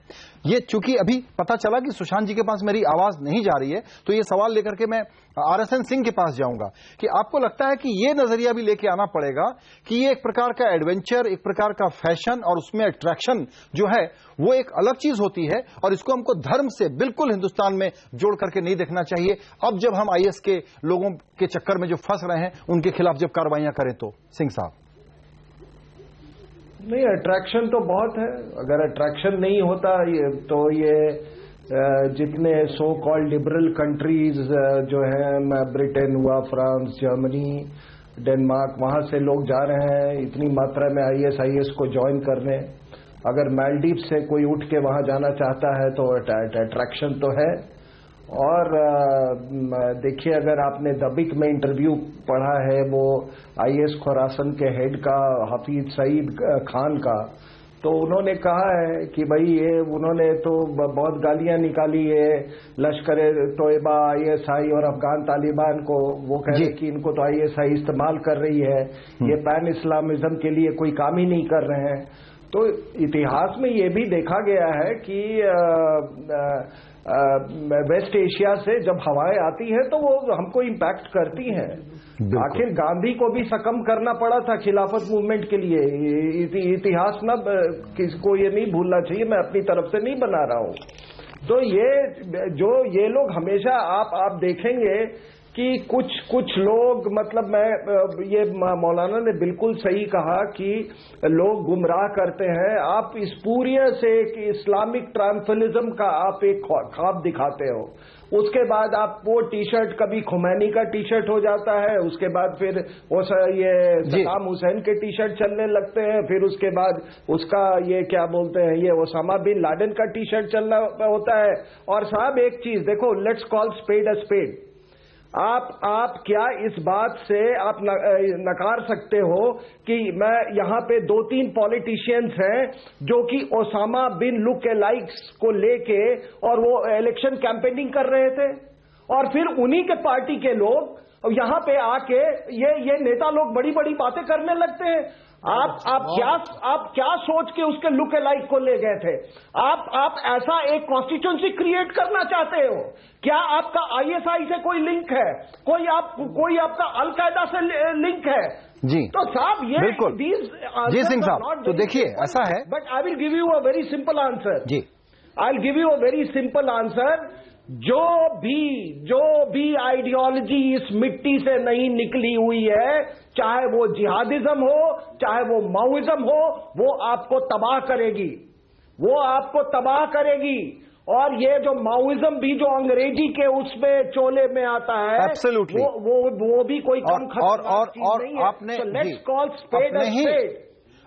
ये चूंकि अभी पता चला कि सुशांत जी के पास मेरी आवाज नहीं जा रही है, तो ये सवाल लेकर के मैं RSN सिंह के पास जाऊंगा कि आपको लगता है कि ये नजरिया भी लेके आना पड़ेगा कि ये एक प्रकार का एडवेंचर, एक प्रकार का फैशन और उसमें अट्रैक्शन जो है वो एक अलग चीज होती है, और इसको हमको धर्म से बिल्कुल हिंदुस्तान में जोड़ करके नहीं देखना चाहिए। अब जब हम IS के लोगों के चक्कर में जो फंस रहे हैं, उनके खिलाफ जब कार्रवाइयां करें तो सिंह साहब। नहीं, अट्रैक्शन तो बहुत है। अगर अट्रैक्शन नहीं होता तो ये जितने सो कॉल्ड लिबरल कंट्रीज जो हैं, ब्रिटेन हुआ, फ्रांस, जर्मनी, डेनमार्क, वहां से लोग जा रहे हैं इतनी मात्रा में IS को ज्वाइन करने। अगर मालदीव से कोई उठ के वहां जाना चाहता है तो अट्रैक्शन तो है। और देखिए, अगर आपने दबिक में इंटरव्यू पढ़ा है वो IS खुरासन के हेड का, हफीज सईद खान का, तो उन्होंने कहा है कि भाई ये उन्होंने तो बहुत गालियां निकाली है लश्कर तोयबा, ISI और अफगान तालिबान को। वो कह रहे कि इनको तो ISI इस्तेमाल कर रही है, ये पैन इस्लामिज्म के लिए कोई काम ही नहीं कर रहे हैं। तो इतिहास में ये भी देखा गया है कि वेस्ट एशिया से जब हवाएं आती हैं तो वो हमको इम्पैक्ट करती हैं। आखिर गांधी को भी सकम करना पड़ा था खिलाफत मूवमेंट के लिए। इतिहास ना किसको ये नहीं भूलना चाहिए, मैं अपनी तरफ से नहीं बना रहा हूं। तो ये लोग हमेशा आप देखेंगे कि कुछ लोग, मतलब ये मौलाना ने बिल्कुल सही कहा कि लोग गुमराह करते हैं। आप इस पूरी से कि इस्लामिक ट्रायम्फलिज्म का आप एक ख्वाब दिखाते हो, उसके बाद आप वो टी शर्ट कभी खुमैनी का टी शर्ट हो जाता है, उसके बाद फिर ये सद्दाम हुसैन के टी शर्ट चलने लगते हैं, फिर उसके बाद उसका ये क्या बोलते हैं ये ओसामा बिन लादेन का टी शर्ट चलना होता है। और साहब एक चीज देखो, let's call spade a spade. आप क्या इस बात से आप नकार सकते हो कि मैं यहां पे 2-3 पॉलिटिशियंस हैं जो कि ओसामा बिन लुक-अलाइक्स को लेके और वो इलेक्शन कैंपेनिंग कर रहे थे, और फिर उन्हीं के पार्टी के लोग यहां पे आके ये नेता लोग बड़ी बड़ी बातें करने लगते हैं। आप क्या सोच के उसके लुक अलाइक को ले गए थे? आप ऐसा एक कॉन्स्टिट्यूएंसी क्रिएट करना चाहते हो? क्या आपका आईएसआई से कोई लिंक है? कोई आपका अलकायदा से लिंक है? जी तो साहब ये बिल्कुल जी सिंह साहब, तो देखिए ऐसा है, but I will give you a very simple answer. जी I will give you a very simple answer. जो भी आइडियोलॉजी इस मिट्टी से नहीं निकली हुई है, चाहे वो जिहादिज्म हो, चाहे वो माओइज्म हो, वो आपको तबाह करेगी, वो आपको तबाह करेगी। और ये जो माओइज्म भी जो अंग्रेजी के उसमें चोले में आता है, Absolutely. वो भी कोई कम खतरनाक चीज नहीं है। आपने So let's call spade a spade.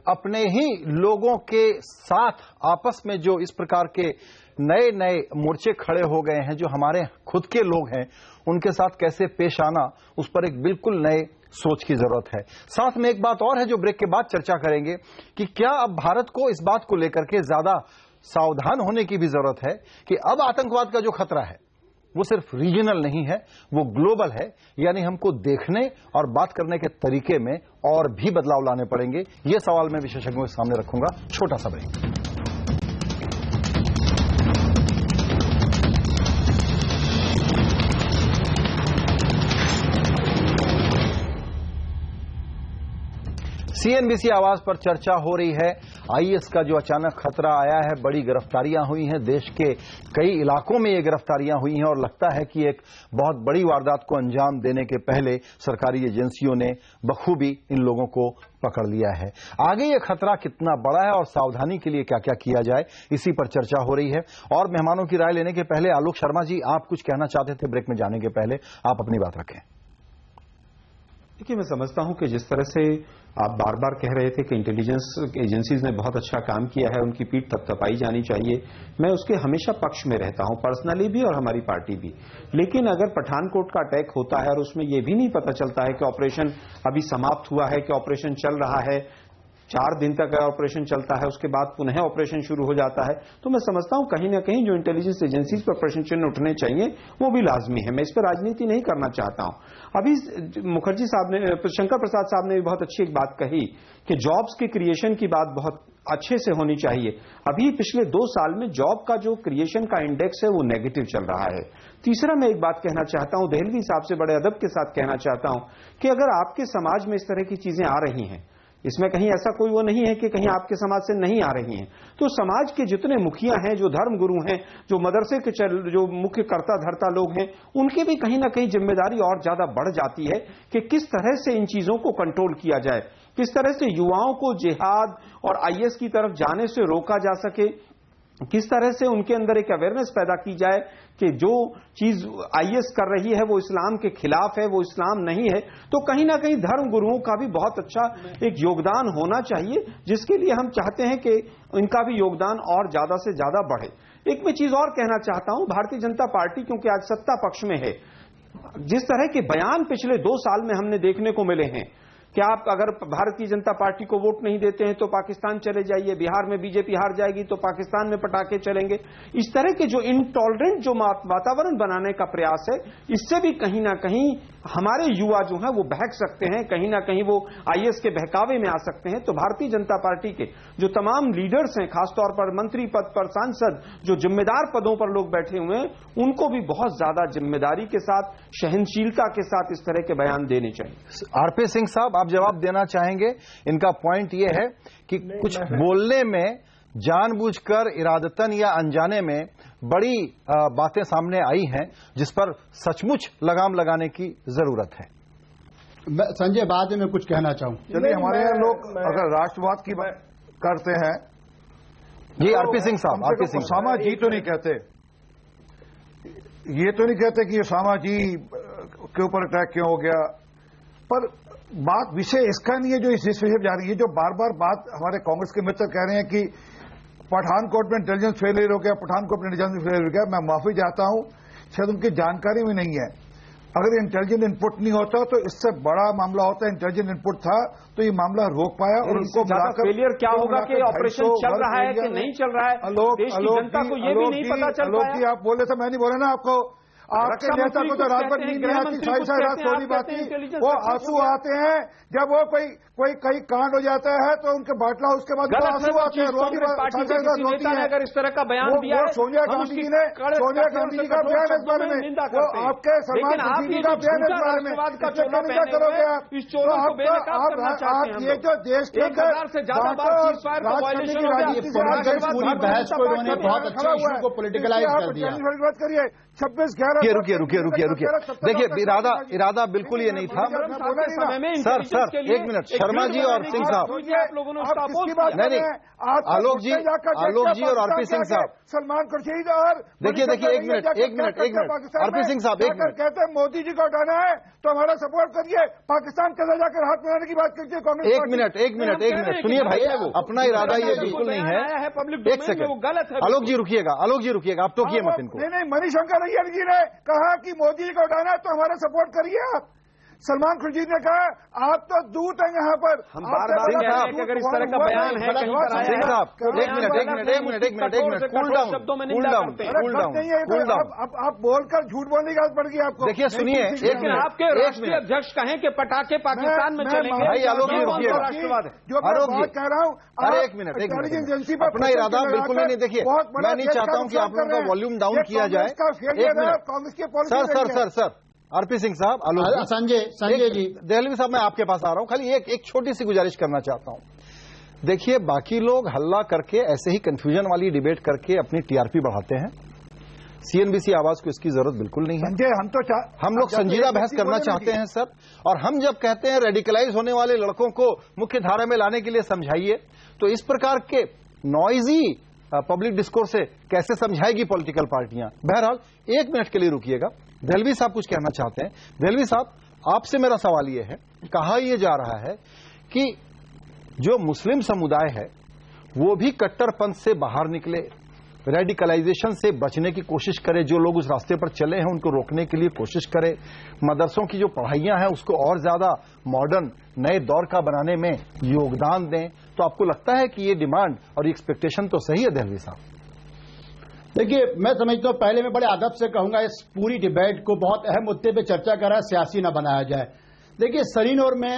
अपने ही लोगों के साथ आपस में जो इस प्रकार के नए नए मोर्चे खड़े हो गए हैं, जो हमारे खुद के लोग हैं, उनके साथ कैसे पेश आना, उस पर एक बिल्कुल नए सोच की जरूरत है। साथ में एक बात और है जो ब्रेक के बाद चर्चा करेंगे कि क्या अब भारत को इस बात को लेकर के ज्यादा सावधान होने की भी जरूरत है कि अब आतंकवाद का जो खतरा है वो सिर्फ रीजनल नहीं है, वो ग्लोबल है। यानी हमको देखने और बात करने के तरीके में और भी बदलाव लाने पड़ेंगे। ये सवाल मैं विशेषज्ञों के सामने रखूंगा। छोटा सा ब्रेक। सीएनबीसी आवाज पर चर्चा हो रही है। आईएस का जो अचानक खतरा आया है, बड़ी गिरफ्तारियां हुई हैं, देश के कई इलाकों में ये गिरफ्तारियां हुई हैं और लगता है कि एक बहुत बड़ी वारदात को अंजाम देने के पहले सरकारी एजेंसियों ने बखूबी इन लोगों को पकड़ लिया है। आगे ये खतरा कितना बड़ा है और सावधानी के लिए क्या क्या किया जाए, इसी पर चर्चा हो रही है। और मेहमानों की राय लेने के पहले आलोक शर्मा जी, आप कुछ कहना चाहते थे ब्रेक में जाने के पहले, आप अपनी बात रखें। देखिए, मैं समझता हूं कि जिस तरह से आप बार बार कह रहे थे कि इंटेलिजेंस एजेंसीज ने बहुत अच्छा काम किया है, उनकी पीठ थपथपाई जानी चाहिए, मैं उसके हमेशा पक्ष में रहता हूं, पर्सनली भी और हमारी पार्टी भी। लेकिन अगर पठानकोट का अटैक होता है और उसमें यह भी नहीं पता चलता है कि ऑपरेशन अभी समाप्त हुआ है, कि ऑपरेशन चल रहा है, 4 दिन तक ऑपरेशन चलता है, उसके बाद पुनः ऑपरेशन शुरू हो जाता है, तो मैं समझता हूं कहीं ना कहीं जो इंटेलिजेंस एजेंसीज पर प्रश्न चिन्ह उठने चाहिए वो भी लाजमी है। मैं इस पर राजनीति नहीं करना चाहता हूं। अभी मुखर्जी साहब ने, शंकर प्रसाद साहब ने भी बहुत अच्छी एक बात कही कि जॉब्स के क्रिएशन की बात बहुत अच्छे से होनी चाहिए। अभी पिछले 2 साल में जॉब का जो क्रिएशन का इंडेक्स है वो नेगेटिव चल रहा है। तीसरा, मैं एक बात कहना चाहता हूं, देहलवी साहब से बड़े अदब के साथ कहना चाहता हूं कि अगर आपके समाज में इस तरह की चीजें आ रही हैं, इसमें कहीं ऐसा कोई वो नहीं है कि कहीं आपके समाज से नहीं आ रही हैं, तो समाज के जितने मुखिया हैं, जो धर्म गुरु हैं, जो मदरसे के जो मुख्य कर्ता धर्ता लोग हैं, उनकी भी कहीं ना कहीं जिम्मेदारी और ज्यादा बढ़ जाती है कि किस तरह से इन चीजों को कंट्रोल किया जाए, किस तरह से युवाओं को जिहाद और आईएस की तरफ जाने से रोका जा सके, किस तरह से उनके अंदर एक अवेयरनेस पैदा की जाए कि जो चीज आईएस कर रही है वो इस्लाम के खिलाफ है, वो इस्लाम नहीं है। तो कहीं ना कहीं धर्म गुरुओं का भी बहुत अच्छा एक योगदान होना चाहिए, जिसके लिए हम चाहते हैं कि इनका भी योगदान और ज्यादा से ज्यादा बढ़े। एक मैं चीज और कहना चाहता हूं, भारतीय जनता पार्टी क्योंकि आज सत्ता पक्ष में है, जिस तरह के बयान पिछले 2 साल में हमने देखने को मिले हैं कि आप अगर भारतीय जनता पार्टी को वोट नहीं देते हैं तो पाकिस्तान चले जाइए, बिहार में बीजेपी हार जाएगी तो पाकिस्तान में पटाखे चलेंगे। इस तरह के जो इनटॉलरेंट जो वातावरण बनाने का प्रयास है, इससे भी कहीं ना कहीं हमारे युवा जो हैं वो बहक सकते हैं, कहीं ना कहीं वो आईएस के बहकावे में आ सकते हैं। तो भारतीय जनता पार्टी के जो तमाम लीडर्स हैं, खासतौर पर मंत्री पद पर, सांसद, जो जिम्मेदार पदों पर लोग बैठे हुए हैं, उनको भी बहुत ज्यादा जिम्मेदारी के साथ, सहनशीलता के साथ इस तरह के बयान देने चाहिए। आरपी सिंह साहब, आप जवाब देना चाहेंगे? इनका पॉइंट यह है कि कुछ बोलने में जानबूझकर, इरादतन या अनजाने में बड़ी बातें सामने आई हैं जिस पर सचमुच लगाम लगाने की जरूरत है। संजय, बाद में कुछ कहना चाहूं। चलिए, हमारे यहाँ लोग अगर राष्ट्रवाद की बात करते हैं, जी आरपी सिंह साहब, आरपी सिंह, उसामा जी तो नहीं कहते, ये तो नहीं कहते कि उसामा जी के ऊपर अटैक क्यों हो गया, पर बात विषय इसका नहीं है जो इस विषय जा रही है। जो बार बार बात हमारे कांग्रेस के मित्र कह रहे हैं कि पठानकोट में इंटेलिजेंस फेलियर हो गया, पठानकोट में इंटेलिजेंस फेलियर हो गया, मैं माफी चाहता हूं, शायद उनकी जानकारी भी नहीं है। अगर इंटेलिजेंट इनपुट नहीं होता तो इससे बड़ा मामला होता। इंटेलिजेंट इनपुट था तो ये मामला रोक पाया और उनको फेलियर क्या होगा कि ऑपरेशन चल रहा है कि नहीं चल रहा है, देश की जनता को ये भी नहीं पता चल पाया। आप बोले थे, मैं नहीं बोला ना आपको। आपके नेता को तो रात भर नींद नहीं आती, सारी रात सोनी बात की, वो आंसू आते हैं जब वो कोई कहीं कांड हो जाता है तो उनके बाटला, उसके बाद आंसू आते हैं, रोती है। अगर इस तरह का बयान दिया है, सोनिया गांधी जी ने, सोनिया गांधी जी का बयान इस बारे में, वो आपके सलमान खुर्शीद का बयान इस बारे में, क्या करोगे आप? आप ये जो देश के अंदर पूरी बहस को इन्होंने बहुत अच्छे इशू को पॉलिटिकलाइज कर दिया। करिए 26/11 रुकिए। देखिए, इरादा बिल्कुल ये नहीं था। सर एक मिनट, शर्मा जी और सिंह साहब, नहीं, आलोक जी और आरपी सिंह साहब, सलमान खुर्शीद और देखिए एक मिनट आरपी सिंह साहब, एक मिनट। कहते हैं मोदी जी को हटाना है तो हमारा सपोर्ट करिए, पाकिस्तान चले जाकर हाथ मिलाने की बात करते हैं कांग्रेस। एक मिनट सुनिए भाई, अपना इरादा ये बिल्कुल नहीं है। एक सेकंड, आलोक जी रुकिएगा, आप टोकिए मत इनको। नहीं, मणिशंकर अय्यर जी ने कहा कि मोदी जी को हटाना है तो हमारा सपोर्ट करिए आप। सलमान खुर्शीद ने कहा आप तो दूत हैं यहाँ पर। हम बार बार कह रहे हैं कि अगर इस तरह का बयान है कहीं पर आया है। सिंह साहब, एक मिनट, कूल डाउन। अब आप बोलकर झूठ बोलने की आदत पड़ गई आपको। देखिए सुनिए, लेकिन आपके राष्ट्रीय अध्यक्ष कहें कि पटाखे पाकिस्तान में चलेंगे, भाई आलोक जी रुकिएगा, राष्ट्रवाद है जो मैं कह रहा हूँ। अरे एक मिनट, अपना इरादा बिल्कुल नहीं। देखिए, मैं नहीं चाहता हूँ कि आप लोगों का वॉल्यूम डाउन किया जाए। कांग्रेस के सर आरपी सिंह साहब, आलोक संजय जी, देहलवी साहब, मैं आपके पास आ रहा हूं। खाली एक छोटी सी गुजारिश करना चाहता हूं। देखिए, बाकी लोग हल्ला करके, ऐसे ही कंफ्यूजन वाली डिबेट करके अपनी टीआरपी बढ़ाते हैं। सीएनबीसी आवाज को इसकी जरूरत बिल्कुल नहीं है। हम लोग संजीदा बहस करना चाहते हैं सर। और हम जब कहते हैं रेडिकलाइज होने वाले लड़कों को मुख्य धारा में लाने के लिए समझाइए, तो इस प्रकार के नॉइजी पब्लिक डिस्कोर्स से कैसे समझाएगी पॉलिटिकल पार्टियां? बहरहाल, एक मिनट के लिए रुकिएगा। देहलवी साहब कुछ कहना चाहते हैं। देहलवी साहब, आपसे मेरा सवाल यह है, कहा यह जा रहा है कि जो मुस्लिम समुदाय है वो भी कट्टरपंथ से बाहर निकले, रेडिकलाइजेशन से बचने की कोशिश करे, जो लोग उस रास्ते पर चले हैं उनको रोकने के लिए कोशिश करे, मदरसों की जो पढ़ाइयां हैं उसको और ज्यादा मॉडर्न, नए दौर का बनाने में योगदान दें। तो आपको लगता है कि ये डिमांड और एक्सपेक्टेशन तो सही है देहलवी साहब? देखिए, मैं समझता हूं, पहले मैं बड़े अदब से कहूंगा, इस पूरी डिबेट को बहुत अहम मुद्दे पे चर्चा करा, सियासी ना बनाया जाए। देखिए, सरीन और मैं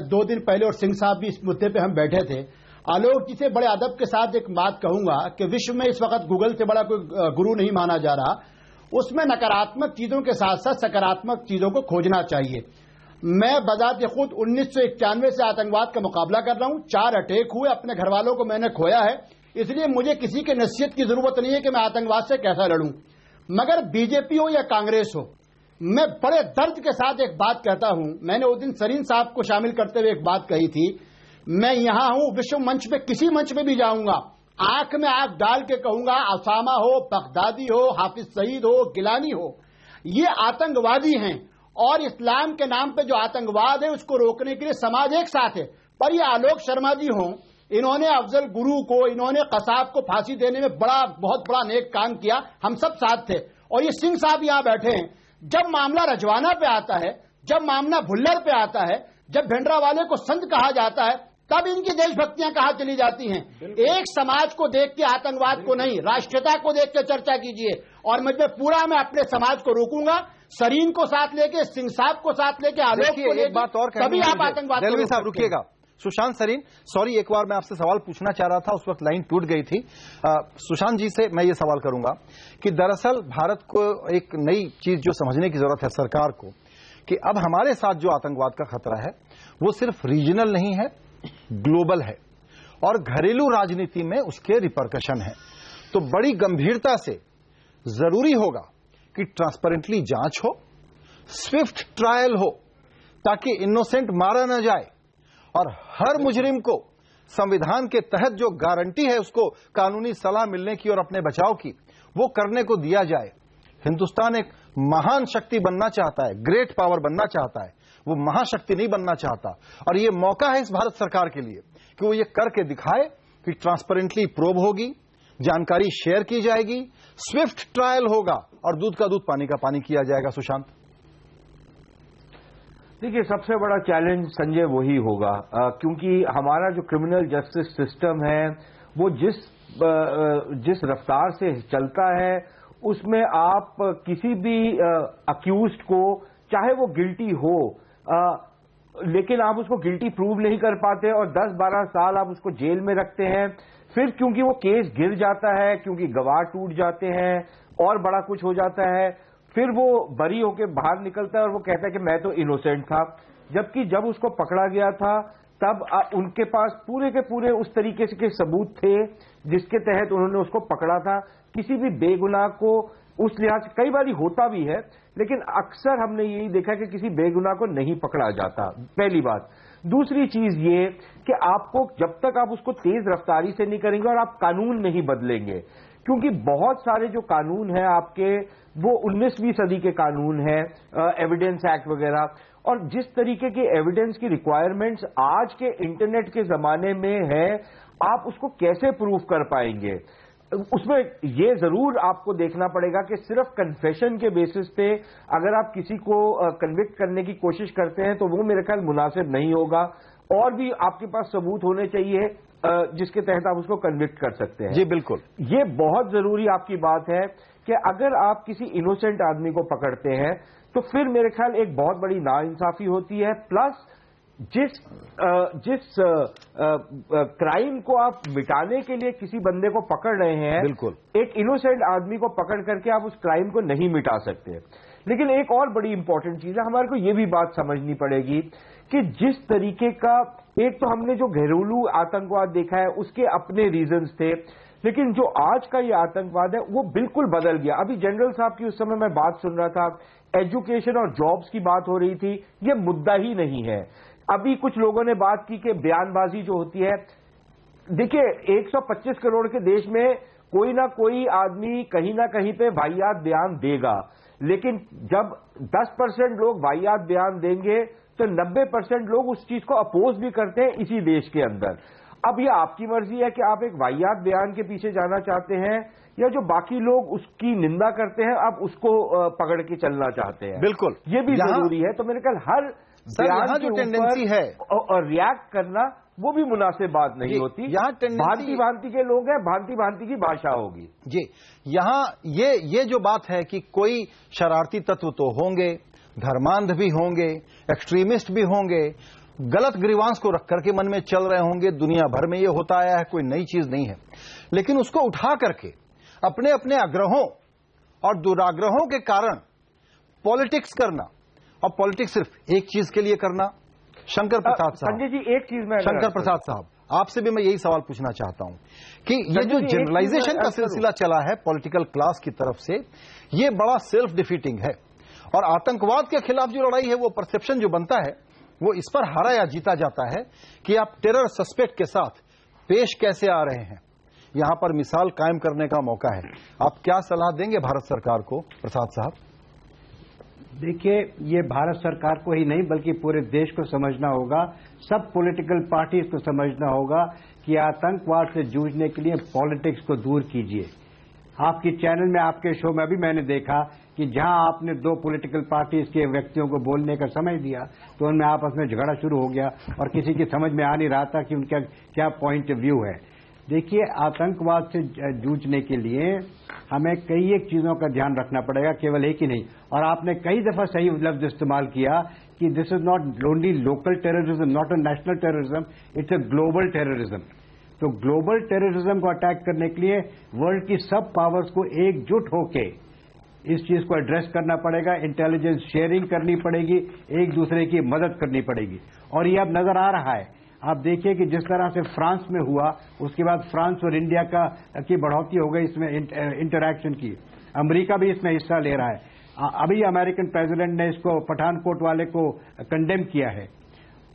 2 दिन पहले, और सिंह साहब भी इस मुद्दे पे हम बैठे थे। आलोक जी से बड़े अदब के साथ एक बात कहूंगा कि विश्व में इस वक्त गूगल से बड़ा कोई गुरु नहीं माना जा रहा। उसमें नकारात्मक चीजों के साथ साथ सकारात्मक चीजों को खोजना चाहिए। मैं बजाते खुद 1991 से आतंकवाद का मुकाबला कर रहा हूं। 4 अटैक हुए, अपने घर वालों को मैंने खोया है, इसलिए मुझे किसी के नसीहत की जरूरत नहीं है कि मैं आतंकवाद से कैसा लड़ूं। मगर बीजेपी हो या कांग्रेस हो, मैं बड़े दर्द के साथ एक बात कहता हूं। मैंने उस दिन सरीन साहब को शामिल करते हुए एक बात कही थी, मैं यहां हूं, विश्व मंच पे किसी मंच पे भी जाऊंगा, आंख में आंख डाल के कहूंगा, उसामा हो, बगदादी हो, हाफिज सईद हो, गिलानी हो, ये आतंकवादी हैं और इस्लाम के नाम पे जो आतंकवाद है उसको रोकने के लिए समाज एक साथ है। पर ये आलोक शर्मा जी हों, इन्होंने अफजल गुरु को, इन्होंने कसाब को फांसी देने में बहुत बड़ा नेक काम किया, हम सब साथ थे। और ये सिंह साहब यहां बैठे हैं, जब मामला रजवाना पे आता है, जब मामला भुल्लर पे आता है, जब भिंडरावाले को संत कहा जाता है तब इनकी देशभक्तियां कहां चली जाती हैं? एक समाज को देख के आतंकवाद को नहीं, राष्ट्रीयता को देख के चर्चा कीजिए। और मैं अपने समाज को रोकूंगा, सरीन को साथ लेके, सिंह साहब को साथ लेके, आलोक को लेके, बात और तभी आप आतंकवाद को रोक साहब रुकिएगा। सुशांत सरीन, सॉरी, एक बार मैं आपसे सवाल पूछना चाह रहा था, उस वक्त लाइन टूट गई थी। सुशांत जी से मैं ये सवाल करूंगा कि दरअसल भारत को एक नई चीज जो समझने की जरूरत है सरकार को, कि अब हमारे साथ जो आतंकवाद का खतरा है वो सिर्फ रीजनल नहीं है, ग्लोबल है, और घरेलू राजनीति में उसके रिपरकशन है। तो बड़ी गंभीरता से जरूरी होगा कि ट्रांसपेरेंटली जांच हो, स्विफ्ट ट्रायल हो, ताकि इनोसेंट मारा न जाए और हर मुजरिम को संविधान के तहत जो गारंटी है उसको कानूनी सलाह मिलने की और अपने बचाव की, वो करने को दिया जाए। हिंदुस्तान एक महान शक्ति बनना चाहता है, ग्रेट पावर बनना चाहता है, वो महाशक्ति नहीं बनना चाहता। और ये मौका है इस भारत सरकार के लिए कि वो ये करके दिखाए कि ट्रांसपेरेंटली प्रोब होगी, जानकारी शेयर की जाएगी, स्विफ्ट ट्रायल होगा और दूध का दूध पानी का पानी किया जाएगा। सुशांत, देखिए, सबसे बड़ा चैलेंज संजय वही होगा, क्योंकि हमारा जो क्रिमिनल जस्टिस सिस्टम है वो जिस रफ्तार से चलता है उसमें आप किसी भी अक्यूज्ड को, चाहे वो गिल्टी हो, लेकिन आप उसको गिल्टी प्रूव नहीं कर पाते और 10-12 साल आप उसको जेल में रखते हैं। फिर क्योंकि वो केस गिर जाता है, क्योंकि गवाह टूट जाते हैं और बड़ा कुछ हो जाता है, फिर वो बरी होके बाहर निकलता है और वो कहता है कि मैं तो इनोसेंट था, जबकि जब उसको पकड़ा गया था तब उनके पास पूरे के पूरे उस तरीके के सबूत थे जिसके तहत उन्होंने उसको पकड़ा था। किसी भी बेगुनाह को उस लिहाज से कई बार होता भी है, लेकिन अक्सर हमने यही देखा कि किसी बेगुनाह को नहीं पकड़ा जाता, पहली बात। दूसरी चीज ये कि आपको जब तक आप उसको तेज रफ्तारी से नहीं करेंगे और आप कानून नहीं बदलेंगे, क्योंकि बहुत सारे जो कानून हैं आपके वो 19वीं सदी के कानून हैं, एविडेंस एक्ट वगैरह, और जिस तरीके की एविडेंस की रिक्वायरमेंट्स आज के इंटरनेट के जमाने में है, आप उसको कैसे प्रूव कर पाएंगे? उसमें ये जरूर आपको देखना पड़ेगा कि सिर्फ कन्फेशन के बेसिस पे अगर आप किसी को कन्विक्ट करने की कोशिश करते हैं तो वो मेरे ख्याल मुनासिब नहीं होगा, और भी आपके पास सबूत होने चाहिए जिसके तहत आप उसको कन्विक्ट कर सकते हैं। जी बिल्कुल, ये बहुत जरूरी आपकी बात है कि अगर आप किसी इनोसेंट आदमी को पकड़ते हैं तो फिर मेरे ख्याल एक बहुत बड़ी नाइंसाफी होती है, प्लस जिस क्राइम को आप मिटाने के लिए किसी बंदे को पकड़ रहे हैं, बिल्कुल, एक इनोसेंट आदमी को पकड़ करके आप उस क्राइम को नहीं मिटा सकते। लेकिन एक और बड़ी इंपॉर्टेंट चीज है, हमारे को ये भी बात समझनी पड़ेगी कि जिस तरीके का, एक तो हमने जो घरेलू आतंकवाद देखा है उसके अपने रीजंस थे, लेकिन जो आज का ये आतंकवाद है वो बिल्कुल बदल गया। अभी जनरल साहब की उस समय मैं बात सुन रहा था, एजुकेशन और जॉब्स की बात हो रही थी, ये मुद्दा ही नहीं है। अभी कुछ लोगों ने बात की कि बयानबाजी जो होती है, देखिए 125 करोड़ के देश में कोई ना कोई आदमी कहीं ना कहीं पे वाहियात बयान देगा, लेकिन जब 10% लोग वाहियात बयान देंगे तो 90% लोग उस चीज को अपोज भी करते हैं इसी देश के अंदर। अब ये आपकी मर्जी है कि आप एक वाहियात बयान के पीछे जाना चाहते हैं या जो बाकी लोग उसकी निंदा करते हैं आप उसको पकड़ के चलना चाहते हैं। बिल्कुल, ये भी जरूरी है। तो मेरे ख्याल हर बयान जो टेंडेंसी है और रिएक्ट करना वो भी मुनासिब बात नहीं होती। यहाँ भांति भांति के लोग हैं, भांति भांति की भाषा होगी। जी, यहाँ ये जो बात है कि कोई शरारती तत्व तो होंगे, धर्मांध भी होंगे, एक्सट्रीमिस्ट भी होंगे, गलत ग्रीवांस को रख करके मन में चल रहे होंगे, दुनिया भर में ये होता आया है, कोई नई चीज नहीं है। लेकिन उसको उठा करके अपने अपने आग्रहों और दुराग्रहों के कारण पॉलिटिक्स करना, और पॉलिटिक्स सिर्फ एक चीज के लिए करना। शंकर प्रसाद साहब, संजय जी एक चीज में, शंकर प्रसाद साहब आपसे भी मैं यही सवाल पूछना चाहता हूं कि ये जो जनरलाइजेशन का सिलसिला चला है पॉलिटिकल क्लास की तरफ से, ये बड़ा सेल्फ डिफीटिंग है, और आतंकवाद के खिलाफ जो लड़ाई है वो परसेप्शन जो बनता है वो इस पर हारा या जीता जाता है कि आप टेरर सस्पेक्ट के साथ पेश कैसे आ रहे हैं। यहां पर मिसाल कायम करने का मौका है। आप क्या सलाह देंगे भारत सरकार को, प्रसाद साहब? देखिए, ये भारत सरकार को ही नहीं बल्कि पूरे देश को समझना होगा, सब पॉलिटिकल पार्टीज को समझना होगा कि आतंकवाद से जूझने के लिए पॉलिटिक्स को दूर कीजिए। आपकी चैनल में, आपके शो में भी मैंने देखा कि जहां आपने दो पॉलिटिकल पार्टीज के व्यक्तियों को बोलने का समय दिया तो उनमें आपस में झगड़ा शुरू हो गया और किसी की समझ में आ नहीं रहा था कि उनका क्या पॉइंट ऑफ व्यू है। देखिए, आतंकवाद से जूझने के लिए हमें कई एक चीजों का ध्यान रखना पड़ेगा, केवल एक ही नहीं। और आपने कई दफा सही लफ्ज इस्तेमाल किया कि this is not only local terrorism, not a national terrorism, it's a global terrorism. तो ग्लोबल टेररिज्म को अटैक करने के लिए वर्ल्ड की सब पावर्स को एकजुट होके इस चीज को एड्रेस करना पड़ेगा, इंटेलिजेंस शेयरिंग करनी पड़ेगी, एक दूसरे की मदद करनी पड़ेगी। और ये अब नजर आ रहा है। आप देखिए कि जिस तरह से फ्रांस में हुआ, उसके बाद फ्रांस और इंडिया की बढ़ोतरी हो गई इसमें इंटरैक्शन की। अमेरिका भी इसमें हिस्सा ले रहा है। अभी अमेरिकन प्रेसिडेंट ने इसको पठानकोट वाले को कंडेम किया है,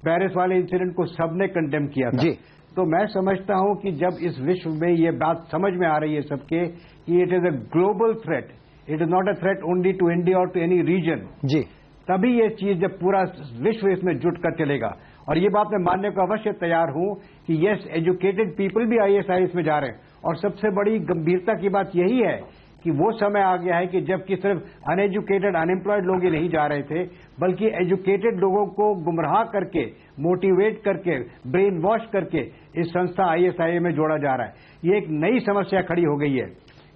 पेरिस वाले इंसिडेंट को सबने कंडेम किया था। तो मैं समझता हूं कि जब इस विश्व में ये बात समझ में आ रही है सबके कि it is a global threat, it is not a threat only to India और टू एनी रीजन, जी, तभी ये चीज जब पूरा विश्व इसमें जुट कर चलेगा। और ये बात मैं मानने को अवश्य तैयार हूं कि यस, एजुकेटेड पीपल भी आईएसआईएस में जा रहे हैं। और सबसे बड़ी गंभीरता की बात यही है कि वो समय आ गया है कि जबकि सिर्फ अनएजुकेटेड, अनएम्प्लॉयड लोग ही नहीं जा रहे थे, बल्कि एजुकेटेड लोगों को गुमराह करके, मोटिवेट करके, ब्रेन वॉश करके इस संस्था आईएसआईए में जोड़ा जा रहा है। ये एक नई समस्या खड़ी हो गई है।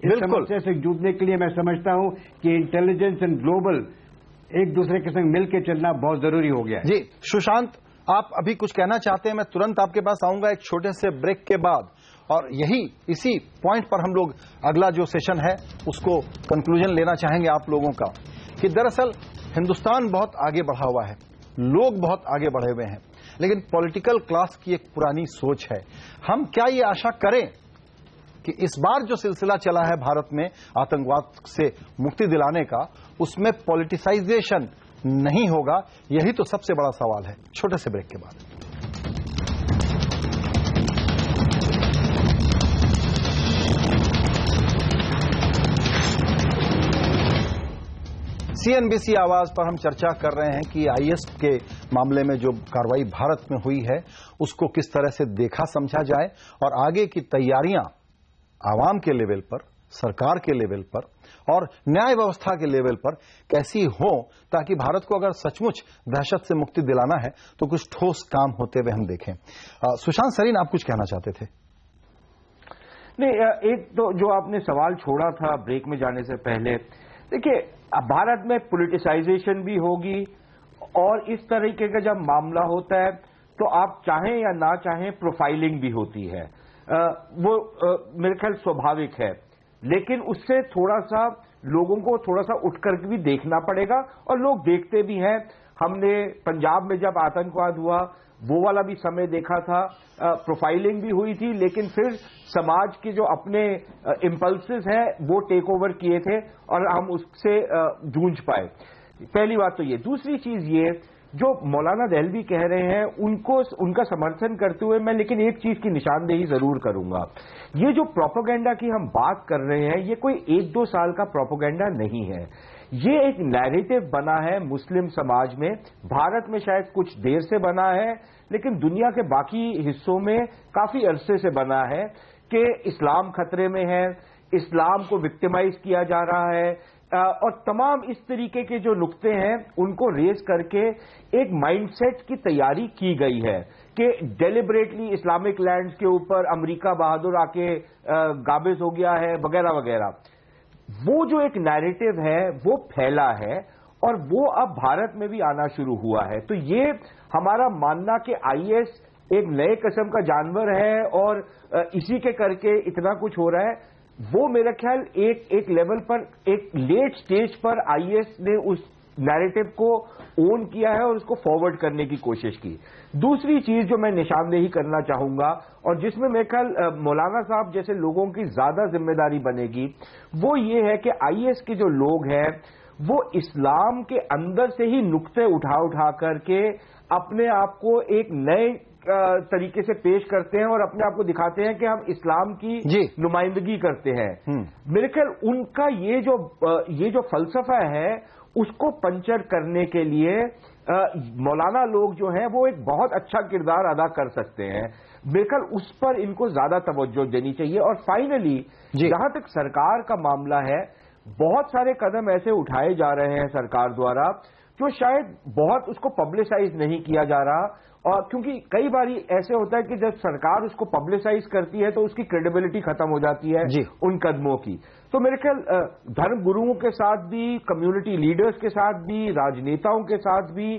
इस समस्या से जूझने के लिए मैं समझता हूं कि इंटेलिजेंस एंड ग्लोबल एक दूसरे के संग मिलकर चलना बहुत जरूरी हो गया है। जी सुशांत, आप अभी कुछ कहना चाहते हैं? मैं तुरंत आपके पास आऊंगा एक छोटे से ब्रेक के बाद, और इसी पॉइंट पर हम लोग अगला जो सेशन है उसको कंक्लूजन लेना चाहेंगे आप लोगों का, कि दरअसल हिंदुस्तान बहुत आगे बढ़ा हुआ है, लोग बहुत आगे बढ़े हुए हैं, लेकिन पॉलिटिकल क्लास की एक पुरानी सोच है। हम क्या ये आशा करें कि इस बार जो सिलसिला चला है भारत में आतंकवाद से मुक्ति दिलाने का, उसमें पॉलिटिसाइजेशन नहीं होगा? यही तो सबसे बड़ा सवाल है। छोटे से ब्रेक के बाद। सीएनबीसी आवाज पर हम चर्चा कर रहे हैं कि आईएस के मामले में जो कार्रवाई भारत में हुई है उसको किस तरह से देखा समझा जाए, और आगे की तैयारियां आवाम के लेवल पर, सरकार के लेवल पर और न्याय व्यवस्था के लेवल पर कैसी हो, ताकि भारत को अगर सचमुच दहशत से मुक्ति दिलाना है तो कुछ ठोस काम होते हुए हम देखें। सुशांत सरीन, आप कुछ कहना चाहते थे? नहीं, एक तो जो आपने सवाल छोड़ा था ब्रेक में जाने से पहले, देखिए भारत में पॉलिटिसाइजेशन भी होगी, और इस तरीके का जब मामला होता है तो आप चाहें या ना चाहें प्रोफाइलिंग भी होती है। वो मेरे ख्याल स्वाभाविक है, लेकिन उससे थोड़ा सा लोगों को थोड़ा सा उठ करके भी देखना पड़ेगा, और लोग देखते भी हैं। हमने पंजाब में जब आतंकवाद हुआ वो वाला भी समय देखा था, प्रोफाइलिंग भी हुई थी, लेकिन फिर समाज के जो अपने इम्पल्सेस हैं वो टेक ओवर किए थे और हम उससे जूझ पाए। पहली बात तो ये। दूसरी चीज ये, जो मौलाना दहलवी कह रहे हैं उनका समर्थन करते हुए मैं लेकिन एक चीज की निशानदेही जरूर करूंगा। ये जो प्रोपेगेंडा की हम बात कर रहे हैं, ये कोई 1-2 साल का प्रोपेगेंडा नहीं है। ये एक नैरेटिव बना है मुस्लिम समाज में, भारत में शायद कुछ देर से बना है, लेकिन दुनिया के बाकी हिस्सों में काफी अरसे से बना है कि इस्लाम खतरे में है, इस्लाम को विक्टिमाइज किया जा रहा है, और तमाम इस तरीके के जो नुक्ते हैं उनको रेज करके एक माइंडसेट की तैयारी की गई है कि डेलिबरेटली इस्लामिक लैंड्स के ऊपर अमेरिका बहादुर आके गाबिज हो गया है वगैरह वगैरह। वो जो एक नैरेटिव है वो फैला है और वो अब भारत में भी आना शुरू हुआ है। तो ये हमारा मानना कि आईएस एक नए किस्म का जानवर है और इसी के करके इतना कुछ हो रहा है, वो मेरा ख्याल एक लेवल पर, एक लेट स्टेज पर आईएस ने उस नैरेटिव को ओन किया है और उसको फॉरवर्ड करने की कोशिश की। दूसरी चीज जो मैं निशानदेही करना चाहूंगा और जिसमें मेरे ख्याल मौलाना साहब जैसे लोगों की ज्यादा जिम्मेदारी बनेगी, वो ये है कि आईएस के जो लोग हैं वो इस्लाम के अंदर से ही नुक्ते उठा करके अपने आप को एक नए तरीके से पेश करते हैं और अपने आप को दिखाते हैं कि हम इस्लाम की नुमाइंदगी करते हैं। मेरे ख्याल उनका ये जो फलसफा है उसको पंचर करने के लिए मौलाना लोग जो हैं वो एक बहुत अच्छा किरदार अदा कर सकते हैं। मेरे ख्याल उस पर इनको ज्यादा तवज्जो देनी चाहिए। और फाइनली जहां तक सरकार का मामला है, बहुत सारे कदम ऐसे उठाए जा रहे हैं सरकार द्वारा जो शायद बहुत उसको पब्लिसाइज नहीं किया जा रहा, और क्योंकि कई बार ऐसे होता है कि जब सरकार उसको पब्लिसाइज करती है तो उसकी क्रेडिबिलिटी खत्म हो जाती है उन कदमों की। तो मेरे ख्याल धर्म गुरुओं के साथ भी, कम्युनिटी लीडर्स के साथ भी, राजनेताओं के साथ भी,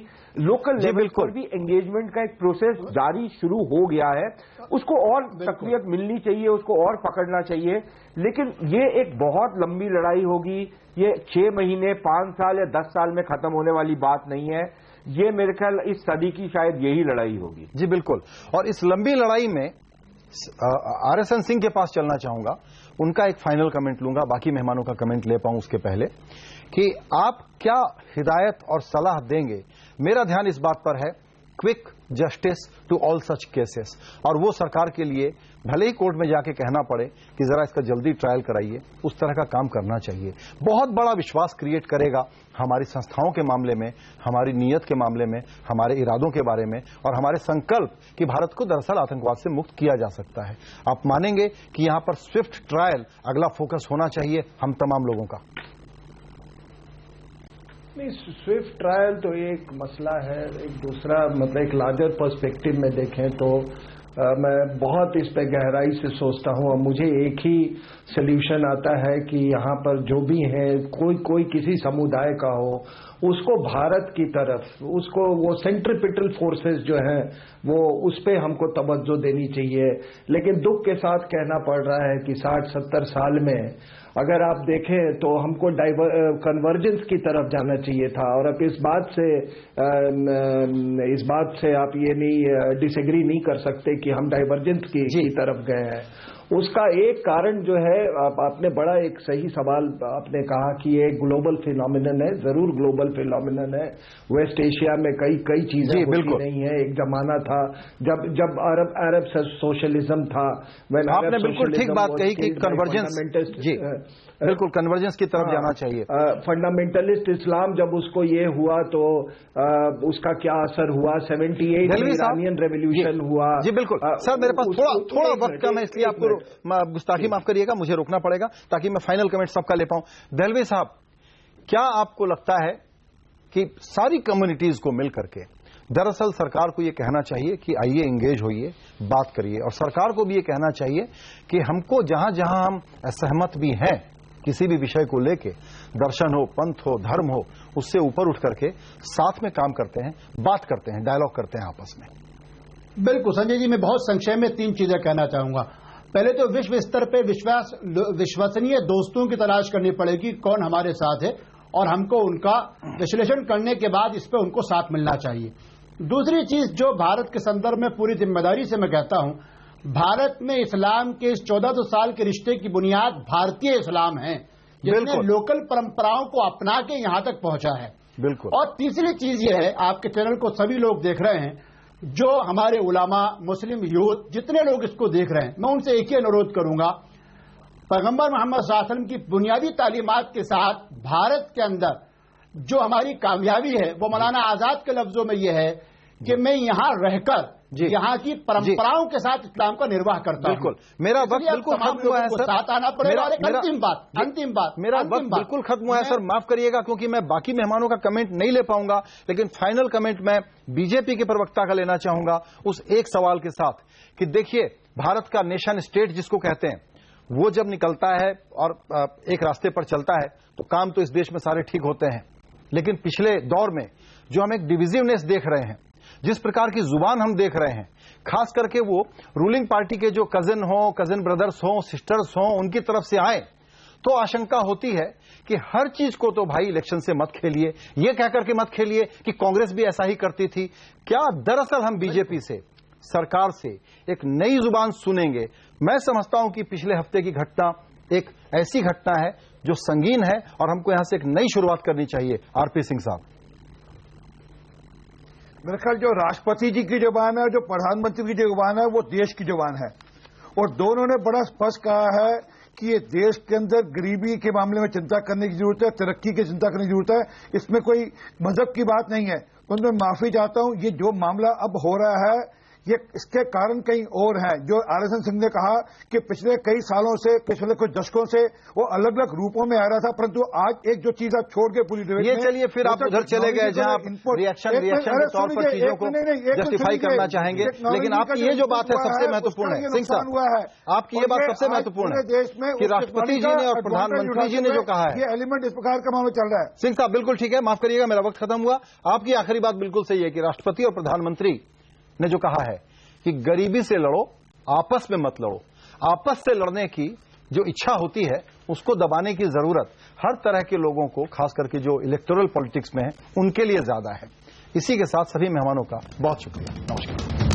लोकल लेवल पर भी एंगेजमेंट का एक प्रोसेस जारी शुरू हो गया है। उसको और तकवीत मिलनी चाहिए, उसको और पकड़ना चाहिए। लेकिन ये एक बहुत लंबी लड़ाई होगी। ये 6 महीने, 5 साल या 10 साल में खत्म होने वाली बात नहीं है। ये मेरे ख्याल इस सदी की शायद यही लड़ाई होगी। जी बिल्कुल। और इस लंबी लड़ाई में RSN सिंह के पास चलना चाहूंगा, उनका एक फाइनल कमेंट लूंगा, बाकी मेहमानों का कमेंट ले पाऊं उसके पहले, कि आप क्या हिदायत और सलाह देंगे। मेरा ध्यान इस बात पर है, quick justice to all such cases, और वो सरकार के लिए भले ही कोर्ट में जाके कहना पड़े कि जरा इसका जल्दी ट्रायल कराइए, उस तरह का काम करना चाहिए। बहुत बड़ा विश्वास क्रिएट करेगा हमारी संस्थाओं के मामले में, हमारी नीयत के मामले में, हमारे इरादों के बारे में, और हमारे संकल्प कि भारत को दरअसल आतंकवाद से मुक्त किया जा सकता है। आप मानेंगे कि यहां पर स्विफ्ट ट्रायल अगला फोकस होना चाहिए हम तमाम लोगों का। नहीं, स्विफ्ट ट्रायल तो एक मसला है, एक दूसरा मतलब एक लार्जर पर्सपेक्टिव में देखें तो मैं बहुत इस पे गहराई से सोचता हूं, और मुझे एक ही सोल्यूशन आता है कि यहाँ पर जो भी है, कोई किसी समुदाय का हो, उसको भारत की तरफ, उसको वो सेंट्रीपिटल फोर्सेस जो हैं वो उस पे हमको तवज्जो देनी चाहिए। लेकिन दुख के साथ कहना पड़ रहा है कि 60-70 साल में अगर आप देखें तो हमको कन्वर्जेंस की तरफ जाना चाहिए था। और अब इस बात से आप ये नहीं डिसएग्री नहीं कर सकते कि हम डाइवर्जेंस की तरफ गए हैं। उसका एक कारण जो है, आपने बड़ा एक सही सवाल आपने कहा कि ये ग्लोबल फिनोमिनन है, जरूर ग्लोबल फिनोमिनन है। वेस्ट एशिया में कई चीजें होती नहीं है। एक जमाना था जब अरब सोशलिज्म था, आपने बिल्कुल ठीक बात कही कि कन्वर्जेंस, जी बिल्कुल कन्वर्जेंस की तरफ जाना चाहिए। फंडामेंटलिस्ट इस्लाम जब उसको ये हुआ तो उसका क्या असर हुआ, 78 में ईरानियन रेवोल्यूशन हुआ। जी बिल्कुल सर, मेरे पास थोड़ा वक्त कम है, इसलिए आपको गुस्ताखी माफ करिएगा, मुझे रोकना पड़ेगा ताकि मैं फाइनल कमेंट सबका ले पाऊं। दहलवी साहब, क्या आपको लगता है कि सारी कम्युनिटीज को मिल करके दरअसल सरकार को यह कहना चाहिए कि आइए एंगेज होइए, बात करिए, और सरकार को भी यह कहना चाहिए कि हमको जहां जहां हम असहमत भी हैं किसी भी विषय को लेके, दर्शन हो, पंथ हो, धर्म हो, उससे ऊपर उठ करके साथ में काम करते हैं, बात करते हैं, डायलॉग करते हैं आपस में। बिल्कुल संजय जी, मैं बहुत संक्षेप में 3 चीजें कहना चाहूंगा। पहले तो विश्व स्तर पे विश्वसनीय दोस्तों की तलाश करनी पड़ेगी, कौन हमारे साथ है, और हमको उनका विश्लेषण करने के बाद इस पे उनको साथ मिलना चाहिए। दूसरी चीज जो भारत के संदर्भ में पूरी जिम्मेदारी से मैं कहता हूं, भारत में इस्लाम के इस 1400 साल के रिश्ते की बुनियाद भारतीय इस्लाम है, जिसने लोकल परंपराओं को अपना के यहां तक पहुंचा है। बिल्कुल। और तीसरी चीज ये है, आपके चैनल को सभी लोग देख रहे हैं, जो हमारे उलामा, मुस्लिम यूथ, जितने लोग इसको देख रहे हैं, मैं उनसे एक ही अनुरोध करूंगा, पैगंबर मोहम्मद सल्लल्लाहु अलैहि वसल्लम की बुनियादी तालीमात के साथ भारत के अंदर जो हमारी कामयाबी है वो मौलाना आजाद के लफ्जों में यह है कि मैं यहां रहकर यहाँ की परंपराओं के साथ इस्लाम का निर्वाह करता हूं। बिल्कुल, मेरा वक्त बिल्कुल खत्म हुआ है सर, साथ आना पड़ेगा। अंतिम बात मेरा वक्त बिल्कुल खत्म हुआ है सर, माफ करिएगा, क्योंकि मैं बाकी मेहमानों का कमेंट नहीं ले पाऊंगा, लेकिन फाइनल कमेंट मैं बीजेपी के प्रवक्ता का लेना चाहूंगा उस एक सवाल के साथ कि देखिए, भारत का नेशन स्टेट जिसको कहते हैं, वो जब निकलता है और एक रास्ते पर चलता है तो काम तो इस देश में सारे ठीक होते हैं, लेकिन पिछले दौर में जो हम एक डिविजिवनेस देख रहे हैं, जिस प्रकार की जुबान हम देख रहे हैं, खास करके वो रूलिंग पार्टी के जो कजिन ब्रदर्स हो, सिस्टर्स हो, उनकी तरफ से आए, तो आशंका होती है कि हर चीज को तो भाई इलेक्शन से मत खेलिए, ये कहकर के मत खेलिए कि कांग्रेस भी ऐसा ही करती थी। क्या दरअसल हम बीजेपी से, सरकार से एक नई जुबान सुनेंगे? मैं समझता हूं कि पिछले हफ्ते की घटना एक ऐसी घटना है जो संगीन है और हमको यहां से एक नई शुरुआत करनी चाहिए। आरपी सिंह साहब, मेरे ख्याल जो राष्ट्रपति जी की जुबान है और जो प्रधानमंत्री की जुबान है वो देश की जुबान है, और दोनों ने बड़ा स्पष्ट कहा है कि ये देश के अंदर गरीबी के मामले में चिंता करने की जरूरत है, तरक्की की चिंता करने की जरूरत है। इसमें कोई मजहब की बात नहीं है। तो मैं माफी चाहता हूं, ये जो मामला अब हो रहा है ये इसके कारण कहीं और हैं। जो RSN सिंह ने कहा कि पिछले कई सालों से, पिछले कुछ दशकों से वो अलग अलग रूपों में आ रहा था, परंतु आज एक जो चीज आप छोड़ के पूरी डिबेट ये चलिए फिर आप उधर चले गए जहां आप रिएक्शन के तौर पर चीजों को जस्टिफाई करना चाहेंगे, लेकिन आपकी ये जो बात है सबसे महत्वपूर्ण है सिंह साहब, आपकी ये बात सबसे महत्वपूर्ण है देश में कि राष्ट्रपति जी ने और प्रधानमंत्री जी ने जो कहा है, ये एलिमेंट इस प्रकार का मामला चल रहा है। सिंह साहब बिल्कुल ठीक है, माफ करिएगा मेरा वक्त खत्म हुआ। आपकी आखिरी बात बिल्कुल सही है कि राष्ट्रपति और प्रधानमंत्री ने जो कहा है कि गरीबी से लड़ो, आपस में मत लड़ो। आपस से लड़ने की जो इच्छा होती है उसको दबाने की जरूरत हर तरह के लोगों को, खास करके जो इलेक्टोरल पॉलिटिक्स में है, उनके लिए ज्यादा है। इसी के साथ सभी मेहमानों का बहुत शुक्रिया। नमस्कार।